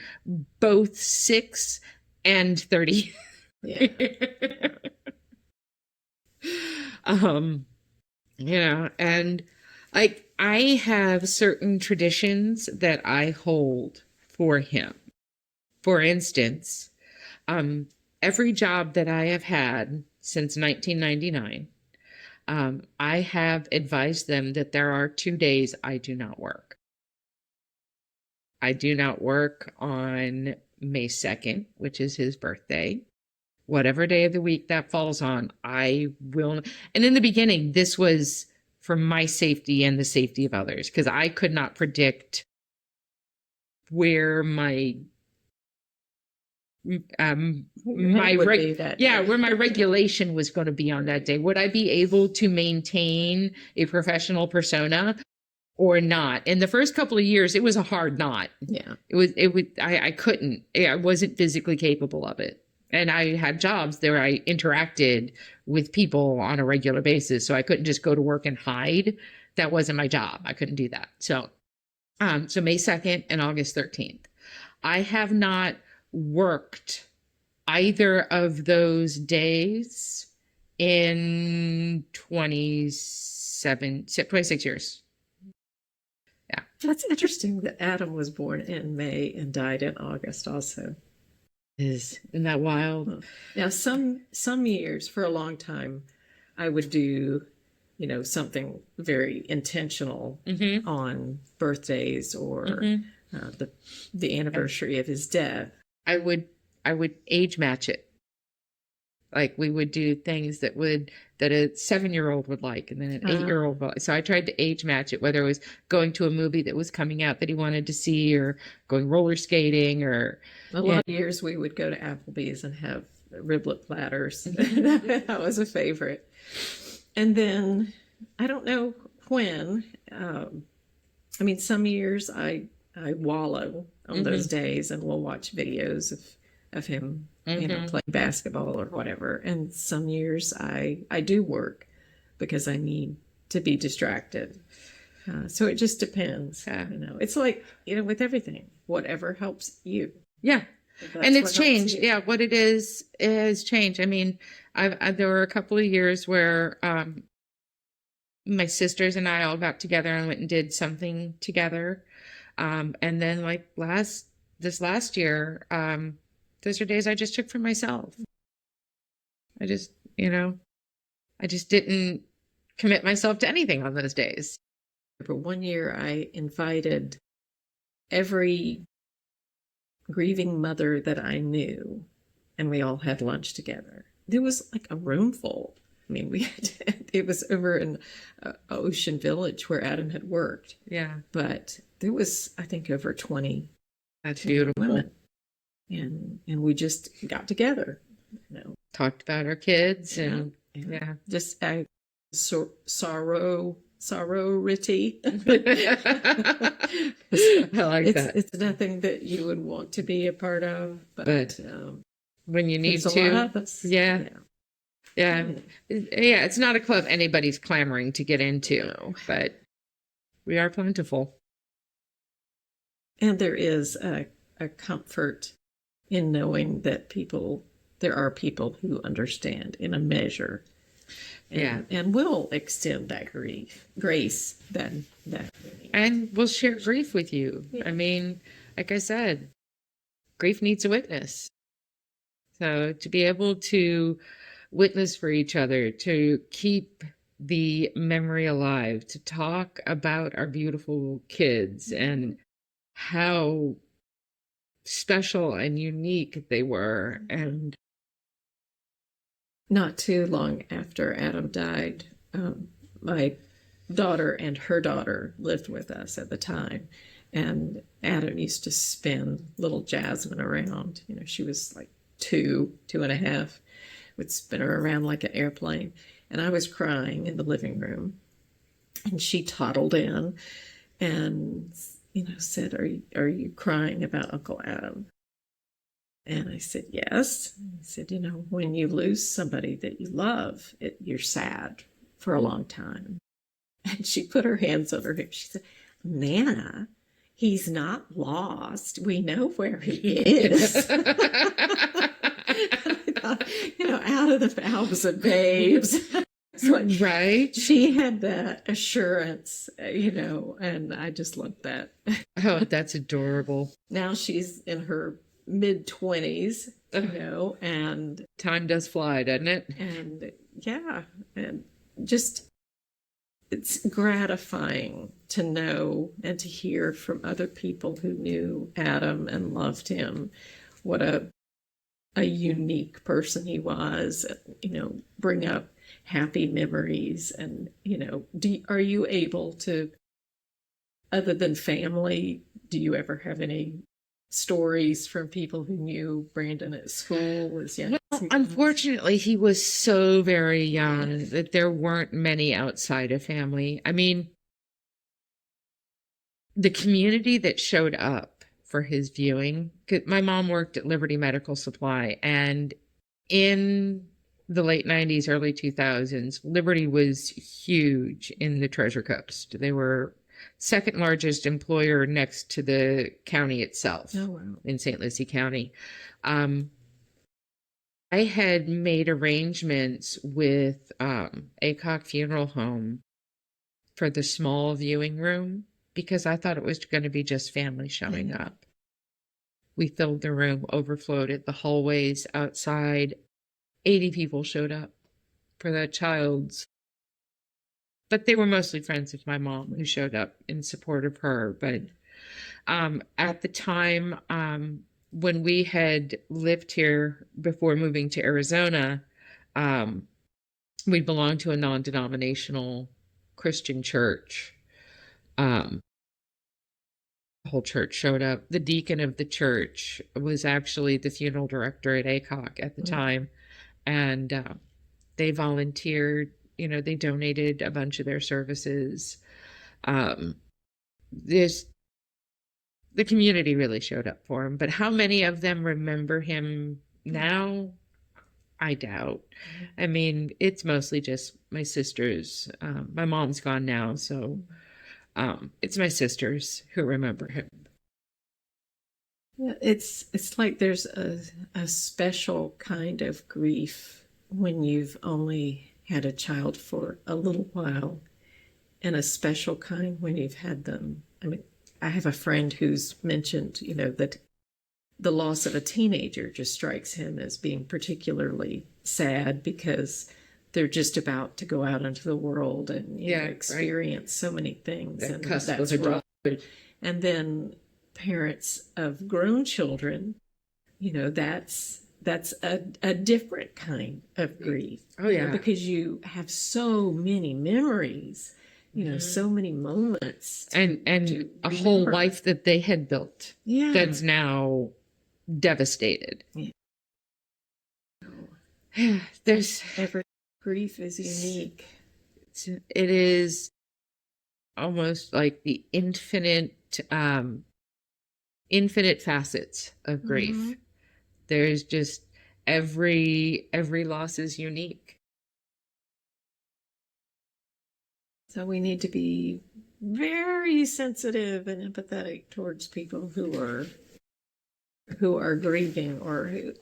both 6 and 30. Yeah. um, and like I have certain traditions that I hold for him. For instance, um, every job that I have had since 1999, I have advised them that there are 2 days I do not work. I do not work on May 2nd, which is his birthday. Whatever day of the week that falls on, I will. And in the beginning, this was for my safety and the safety of others, because I could not predict where my where my regulation was going to be on that day. Would I be able to maintain a professional persona or not? In the first couple of years, it was a hard not. Yeah. I couldn't. I wasn't physically capable of it. And I had jobs where I interacted with people on a regular basis. So I couldn't just go to work and hide. That wasn't my job. I couldn't do that. So May 2nd and August 13th. I have not worked either of those days in 26 years. Yeah. That's interesting that Adam was born in May and died in August also. Isn't that wild? Now, some years, for a long time, I would do, something very intentional on birthdays or the anniversary of his death. I would age match it. Like we would do things that a 7-year-old would like, and then an 8-year-old would like. So I tried to age match it, whether it was going to a movie that was coming out that he wanted to see, or going roller skating, or a lot of years we would go to Applebee's and have riblet platters. That was a favorite. And then I don't know when. Some years I wallow on those days, and we'll watch videos of him, playing basketball or whatever. And some years I do work because I need to be distracted. So it just depends. It's like, with everything, whatever helps you. Yeah. And it's changed. Yeah. What it is has changed. I mean, there were a couple of years where, my sisters and I all got together and went and did something together. And then this last year, those are days I just took for myself. I just didn't commit myself to anything on those days. For one year, I invited every grieving mother that I knew, and we all had lunch together. There was like a room full. It was over in Ocean Village where Adam had worked. Yeah. But there was, I think, over 20. That's beautiful. Women. And we just got together. Talked about our kids and just sorrow-ritty. I like that. It's nothing that you would want to be a part of, but when you need to, a lot of us. Yeah, it's not a club anybody's clamoring to get into, but we are plentiful. And there is a comfort in knowing that there are people who understand in a measure, and will extend that grace that and will share grief with you. Yeah. I mean, like I said, grief needs a witness. So to be able to witness for each other, to keep the memory alive, to talk about our beautiful kids and how special and unique they were. And not too long after Adam died, my daughter and her daughter lived with us at the time, and Adam used to spin little Jasmine around. She was like 2.5, would spin her around like an airplane. And I was crying in the living room, and she toddled in and said, are you crying about Uncle Adam? And I said, yes. I said, when you lose somebody that you love, you're sad for a long time. And she put her hands on her hips. She said, Nana, he's not lost. We know where he is. And I thought, out of the mouths of babes. So Right. She had that assurance, and I just loved that. Oh, that's adorable. Now she's in her mid-20s, and time does fly, doesn't it? And yeah, and just it's gratifying to know and to hear from other people who knew Adam and loved him what a unique person he was, bring up happy memories. And, are you able to, other than family, do you ever have any stories from people who knew Brandon at school as young? Well, unfortunately, he was so very young that there weren't many outside of family. I mean, the community that showed up for his viewing, 'cause my mom worked at Liberty Medical Supply, and in the late 90s, early 2000s, Liberty was huge in the Treasure Coast. They were second largest employer next to the county itself. Oh, wow. In St. Lucie County. I had made arrangements with ACOG Funeral Home for the small viewing room because I thought it was going to be just family showing up. We filled the room, overflowed it, the hallways outside. 80 people showed up for that child's. But they were mostly friends of my mom who showed up in support of her. But at the time, when we had lived here before moving to Arizona, we belonged to a non-denominational Christian church. The whole church showed up. The deacon of the church was actually the funeral director at ACOG at the time. And they volunteered, they donated a bunch of their services. The community really showed up for him, but how many of them remember him now? I doubt. I mean, it's mostly just my sisters. My mom's gone now, so it's my sisters who remember him. Yeah, it's like there's a special kind of grief when you've only had a child for a little while, and a special kind when you've had them. I mean, I have a friend who's mentioned, that the loss of a teenager just strikes him as being particularly sad because they're just about to go out into the world and experience so many things. That and cusp that's of rough. adulthood. And then parents of grown children, that's a different kind of grief. Oh, yeah. Because you have so many memories, so many moments. And a whole life that they had built. Yeah. That's now devastated. Yeah. Every grief is unique. It is almost like the infinite facets of grief. Mm-hmm. There's just every loss is unique. So we need to be very sensitive and empathetic towards people who are grieving,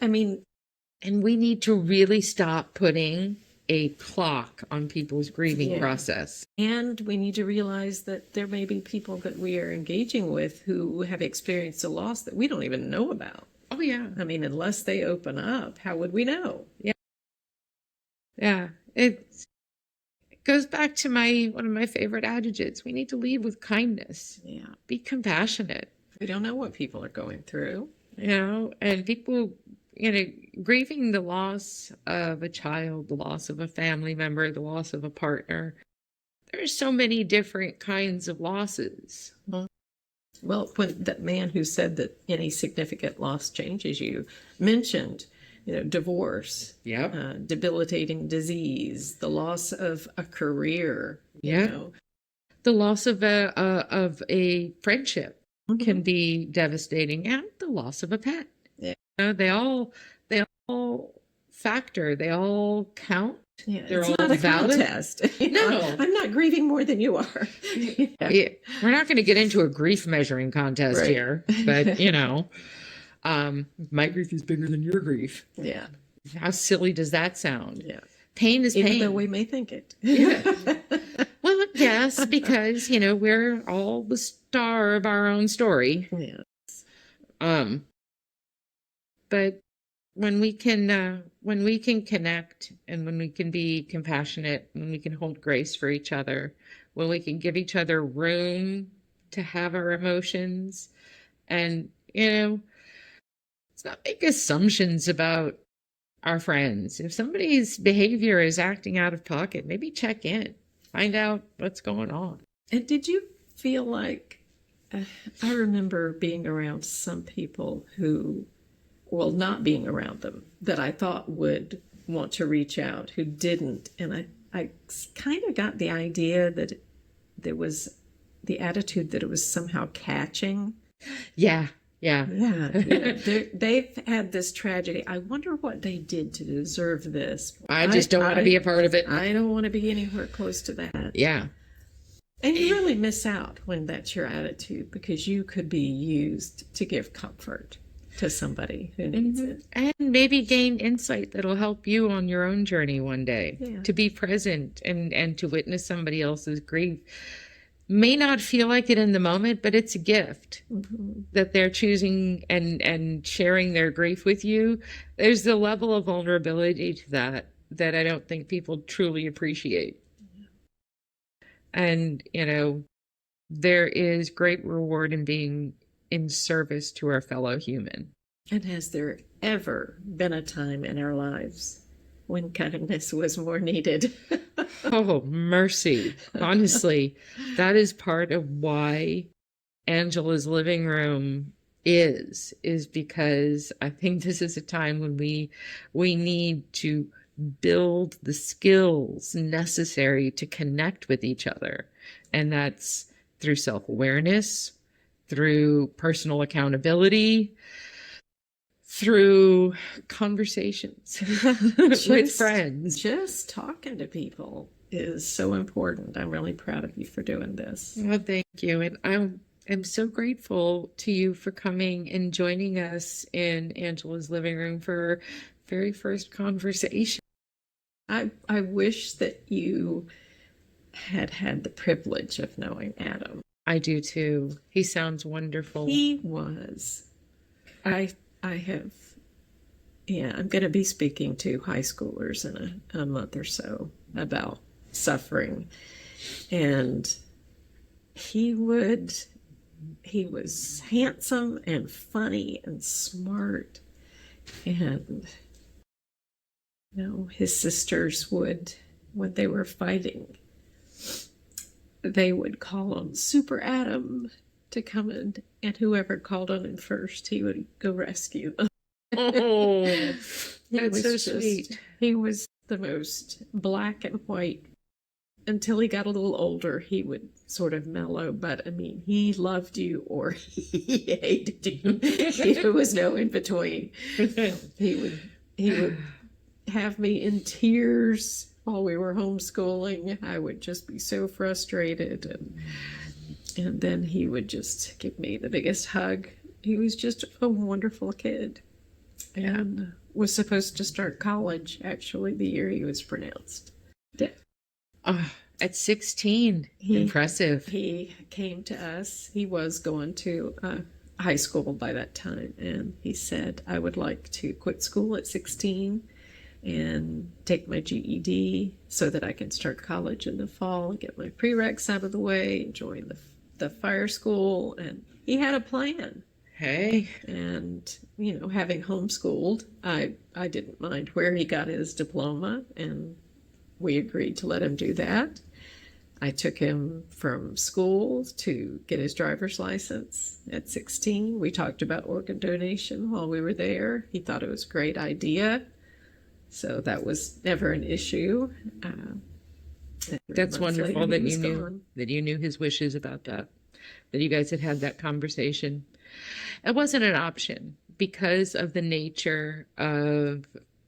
and we need to really stop putting a clock on people's grieving process. And we need to realize that there may be people that we are engaging with who have experienced a loss that we don't even know about. Oh, yeah. I mean, unless they open up, how would we know? Yeah. Yeah. It goes back to one of my favorite adages. We need to lead with kindness. Yeah. Be compassionate. We don't know what people are going through. And people, grieving the loss of a child, the loss of a family member, the loss of a partner. There's so many different kinds of losses. Well, when that man who said that any significant loss changes you mentioned, divorce, debilitating disease, the loss of a career, the loss of a friendship can be devastating, and the loss of a pet. know, they all factor, they all count, Yeah, they're it's all not a valid. contest. No. I'm not grieving more than you are. Yeah. Yeah, we're not going to get into a grief measuring contest Right. here, but my grief is bigger than your grief. Yeah. How silly does that sound? Yeah. Pain is Even pain. though we may think it. Yeah. Well, yes, because we're all the star of our own story. Yeah. Um, but when we can connect, and when we can be compassionate, when we can hold grace for each other, when we can give each other room to have our emotions, and let's not make assumptions about our friends. If somebody's behavior is acting out of pocket, maybe check in, find out what's going on. And did you feel like, I remember being around some people who, well, not being around them, that I thought would want to reach out, who didn't. And I kind of got the idea that there was the attitude that it was somehow catching. Yeah. Yeah. Yeah. They've had this tragedy. I wonder what they did to deserve this. I just don't want to be a part of it. I don't want to be anywhere close to that. Yeah. And you really miss out when that's your attitude, because you could be used to give comfort to somebody who needs it. And maybe gain insight that'll help you on your own journey one day. Yeah. To be present and to witness somebody else's grief. May not feel like it in the moment, but it's a gift that they're choosing and sharing their grief with you. There's a level of vulnerability to that I don't think people truly appreciate. And, there is great reward in being in service to our fellow human. And has there ever been a time in our lives when kindness was more needed? Oh, mercy. Honestly, that is part of why Angela's living room is because I think this is a time when we need to build the skills necessary to connect with each other. And that's through self-awareness, through personal accountability, through conversations with friends. Just talking to people is so important. I'm really proud of you for doing this. Well, thank you. And I'm so grateful to you for coming and joining us in Angela's living room for our very first conversation. I wish that you had the privilege of knowing Adam. I do too. He sounds wonderful. He was. I have, I'm going to be speaking to high schoolers in a month or so about suffering. And he was handsome and funny and smart. And, his sisters would, when they were fighting, they would call on Super Adam to come in, and whoever called on him first, he would go rescue them. Oh, that's so sweet. He was the most black and white. Until he got a little older, he would sort of mellow, but he loved you or he hated you. There was no in between. He would have me in tears while we were homeschooling. I would just be so frustrated, and then he would just give me the biggest hug. He was just a wonderful kid, and was supposed to start college actually the year he was pronounced dead. At 16, impressive. He came to us. He was going to high school by that time, and he said, I would like to quit school at 16 and take my GED so that I can start college in the fall and get my prereqs out of the way and join the fire school. And he had a plan. Hey. And, having homeschooled, I didn't mind where he got his diploma, and we agreed to let him do that. I took him from school to get his driver's license at 16. We talked about organ donation while we were there. He thought it was a great idea. So that was never an issue. That's wonderful that you knew his wishes about that you guys had that conversation. It wasn't an option. because of the nature of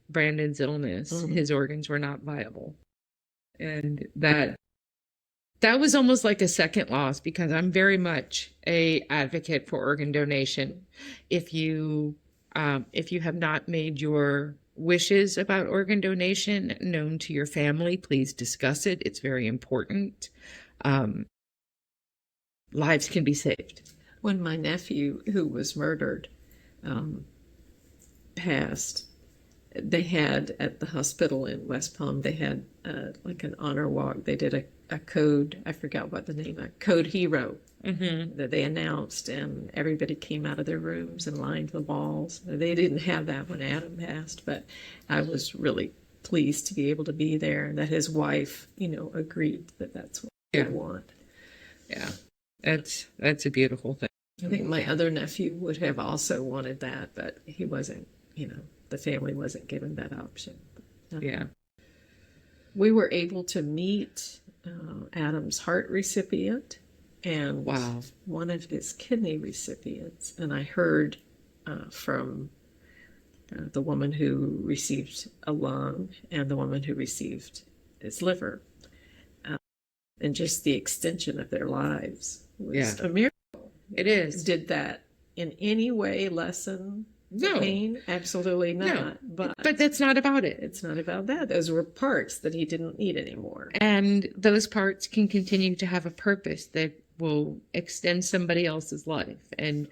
Brandon's illness, his organs were not viable. And that was almost like a second loss, because I'm very much a advocate for organ donation. If you have not made your wishes about organ donation known to your family, please discuss it. It's very important. Lives can be saved. When my nephew, who was murdered, passed, they had at the hospital in West Palm, they had like an honor walk. They did a code, I forgot what the name, a code hero that they announced, and everybody came out of their rooms and lined the walls. They didn't have that when Adam passed, but I was really pleased to be able to be there, and that his wife, agreed that that's what they want. Yeah, that's a beautiful thing. I think my other nephew would have also wanted that, but he wasn't, the family wasn't given that option. Yeah. We were able to meet Adam's heart recipient and one of his kidney recipients. And I heard from the woman who received a lung and the woman who received his liver. And just the extension of their lives was a miracle. It is. Did that in any way lessen no pain? Absolutely not. No. But that's not about it. It's not about that. Those were parts that he didn't need anymore. And those parts can continue to have a purpose that will extend somebody else's life. And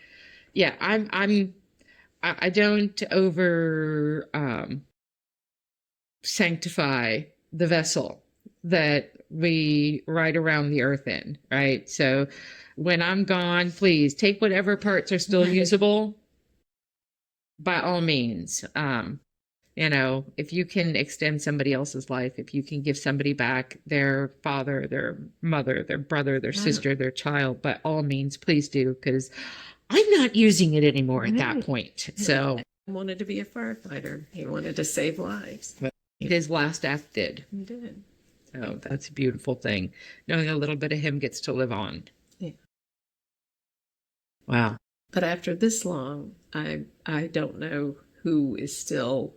yeah, I don't over sanctify the vessel that we ride around the earth in, right? So when I'm gone, please take whatever parts are still usable, by all means. If you can extend somebody else's life, if you can give somebody back their father, their mother, their brother, their sister, their child, by all means, please do, because I'm not using it anymore at that point. So he wanted to be a firefighter. He wanted to save lives. But his last act did. He did. Oh, that's a beautiful thing. Knowing a little bit of him gets to live on. Yeah. Wow. But after this long, I don't know who is still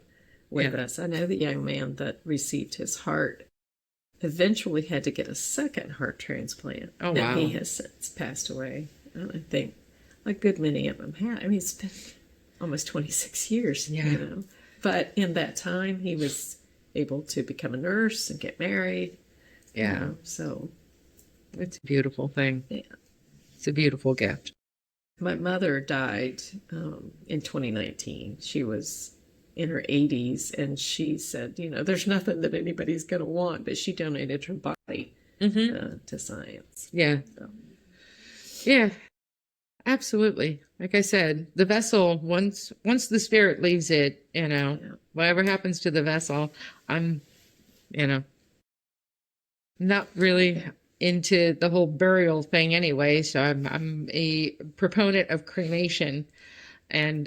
with us. I know the young man that received his heart eventually had to get a second heart transplant. Oh, wow. And he has since passed away. I think a good many of them have. I mean, it's been almost 26 years, But in that time, he was able to become a nurse and get married. Yeah. So it's a beautiful thing. Yeah. It's a beautiful gift. My mother died in 2019. She was in her 80s, and she said, there's nothing that anybody's going to want, but she donated her body to science. Yeah. So. Yeah, absolutely. Like I said, the vessel, once the spirit leaves it, whatever happens to the vessel, I'm, not really into the whole burial thing anyway. So I'm a proponent of cremation, and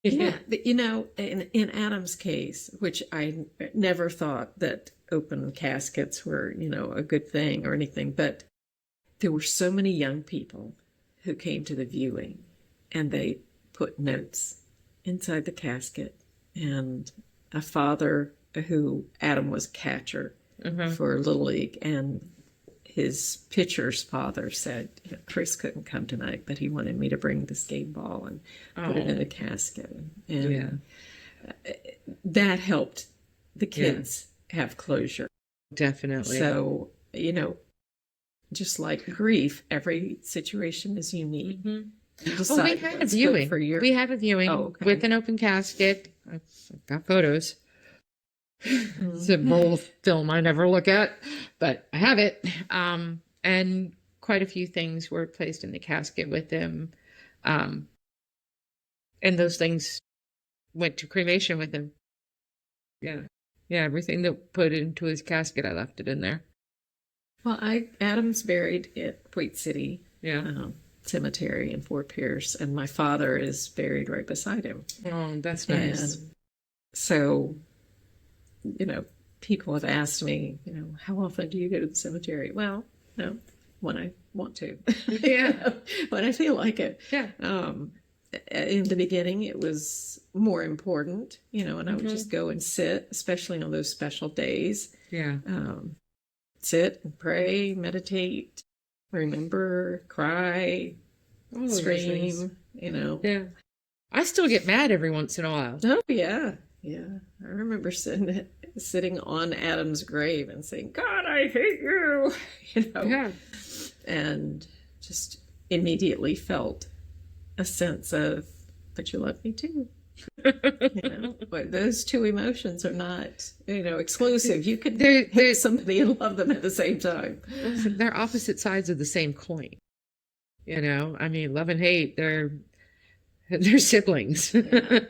in Adam's case, which I never thought that open caskets were, a good thing or anything, but there were so many young people who came to the viewing, and they put notes inside the casket, and a father who Adam was catcher for Little League, and his pitcher's father said, Chris couldn't come tonight, but he wanted me to bring the skate ball and put it in a casket. And that helped the kids have closure. Definitely. So, just like grief, every situation is unique. We had a viewing. We had a viewing with an open casket. I've got photos. It's a old film I never look at, but I have it. And quite a few things were placed in the casket with him. And those things went to cremation with him. Yeah. Yeah, everything that put into his casket, I left it in there. Well, Adam's buried at Wheat City Cemetery in Fort Pierce, and my father is buried right beside him. Oh, that's nice. And so, people have asked me, how often do you go to the cemetery? Well, no, when I want to. Yeah. When I feel like it. Yeah. in the beginning, it was more important, and I would just go and sit, especially on those special days. Yeah. Sit and pray, meditate, remember, cry, scream, Yeah. I still get mad every once in a while. Oh, yeah. Yeah. I remember sitting on Adam's grave and saying, God, I hate you, Yeah. and just immediately felt a sense of, but you love me too. But those two emotions are not, exclusive. You could hate somebody and love them at the same time. They're opposite sides of the same coin. I mean, love and hate, they're siblings. Yeah.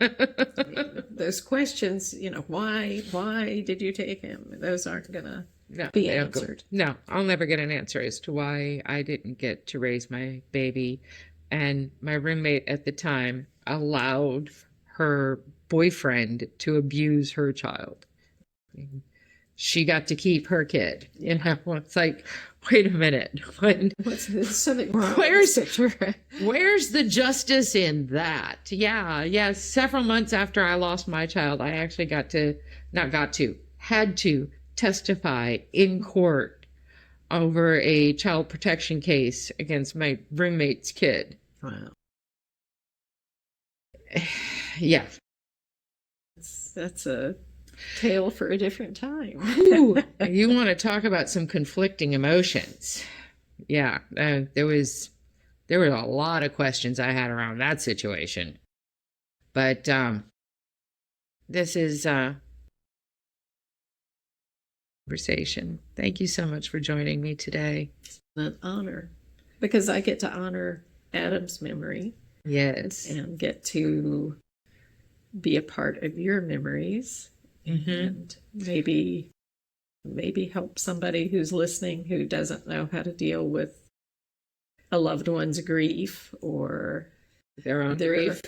Those questions, why did you take him? Those aren't gonna be answered. No, I'll never get an answer as to why I didn't get to raise my baby. And my roommate at the time allowed her boyfriend to abuse her child. She got to keep her kid. It's like, wait a minute. There's something wrong. Where's the justice in that? Yeah. Several months after I lost my child, I actually had to testify in court over a child protection case against my roommate's kid. Wow. Yeah. That's a tale for a different time. Ooh, you want to talk about some conflicting emotions? Yeah, there were a lot of questions I had around that situation, but this is conversation. Thank you so much for joining me today. It's an honor because I get to honor Adam's memory. Yes, and get to be a part of your memories. And maybe help somebody who's listening who doesn't know how to deal with a loved one's grief or their own grief.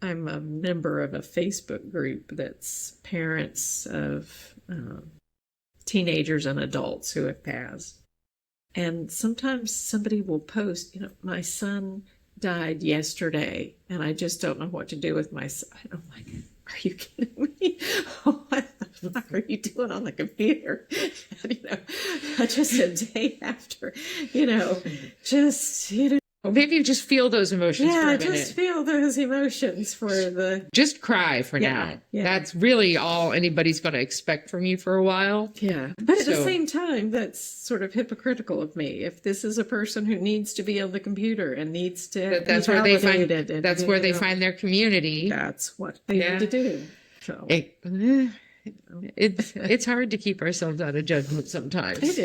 I'm a member of a Facebook group that's parents of teenagers and adults who have passed. And sometimes somebody will post, my son died yesterday and I just don't know what to do with my son. I'm like, are you kidding me? What the fuck are you doing on the computer? Just a day after, Well, maybe you just feel those emotions for a minute. Yeah, just feel those emotions for Just cry for now. Yeah. That's really all anybody's going to expect from you for a while. Yeah. But at the same time, that's sort of hypocritical of me. If this is a person who needs to be on the computer and needs to that's where they find where they find their community. That's what they need to do. So. It's hard to keep ourselves out of judgment sometimes. It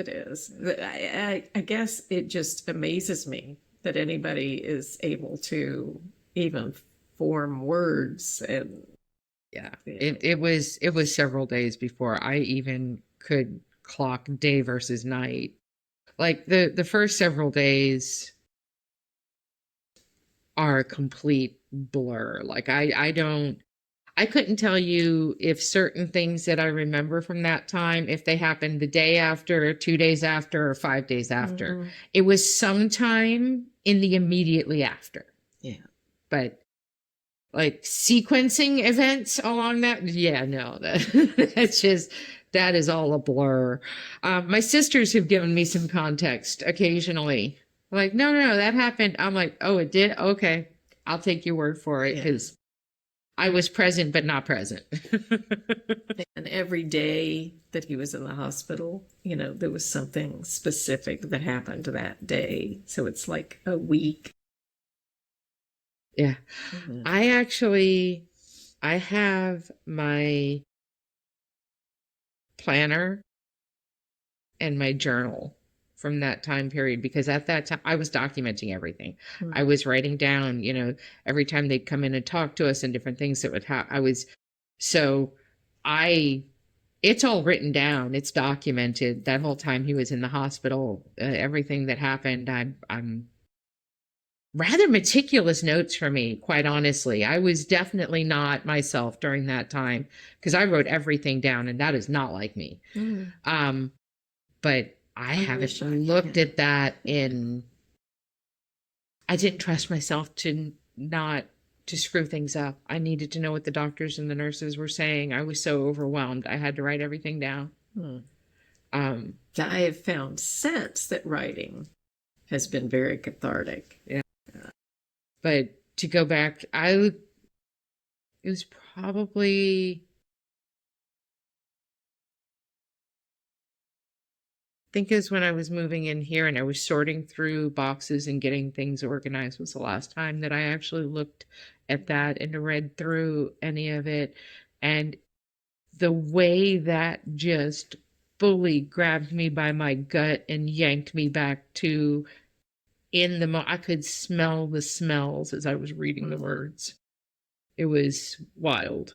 is. I guess it just amazes me that anybody is able to even form words. And it was several days before I even could clock day versus night. Like the first several days are a complete blur. Like I couldn't tell you if certain things that I remember from that time, if they happened the day after, 2 days after, or 5 days after. It was sometime in the immediately after. Yeah. But like sequencing events along that, that is all a blur. My sisters have given me some context occasionally. Like, no, that happened. I'm like, oh, it did? Okay. I'll take your word for it because I was present, but not present. And every day that he was in the hospital, there was something specific that happened that day. So it's like a week. Yeah. I have my planner and my journal from that time period, because at that time I was documenting everything. I was writing down, every time they'd come in and talk to us and different things that would happen. It's all written down. It's documented. That whole time he was in the hospital, everything that happened, I'm rather meticulous notes for me, quite honestly. I was definitely not myself during that time because I wrote everything down, and that is not like me. But I haven't looked at that in I didn't trust myself to not to screw things up. I needed to know what the doctors and the nurses were saying. I was so overwhelmed. I had to write everything down. Hmm. Um, I have found since that writing has been very cathartic. yeah. But to go back, it was probably, I think it was when I was moving in here and I was sorting through boxes and getting things organized was the last time that I actually looked at that and read through any of it. And the way that just fully grabbed me by my gut and yanked me back to I could smell the smells as I was reading the words. It was wild.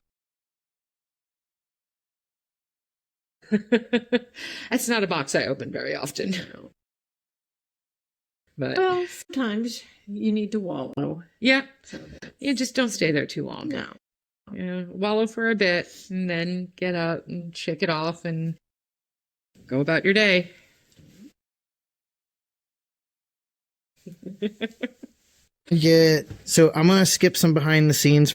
That's not a box I open very often. No. But well, sometimes you need to wallow. Yeah, So you just don't stay there too long. no. Yeah, wallow for a bit and then get up and shake it off and go about your day. Yeah, so I'm gonna skip some behind the scenes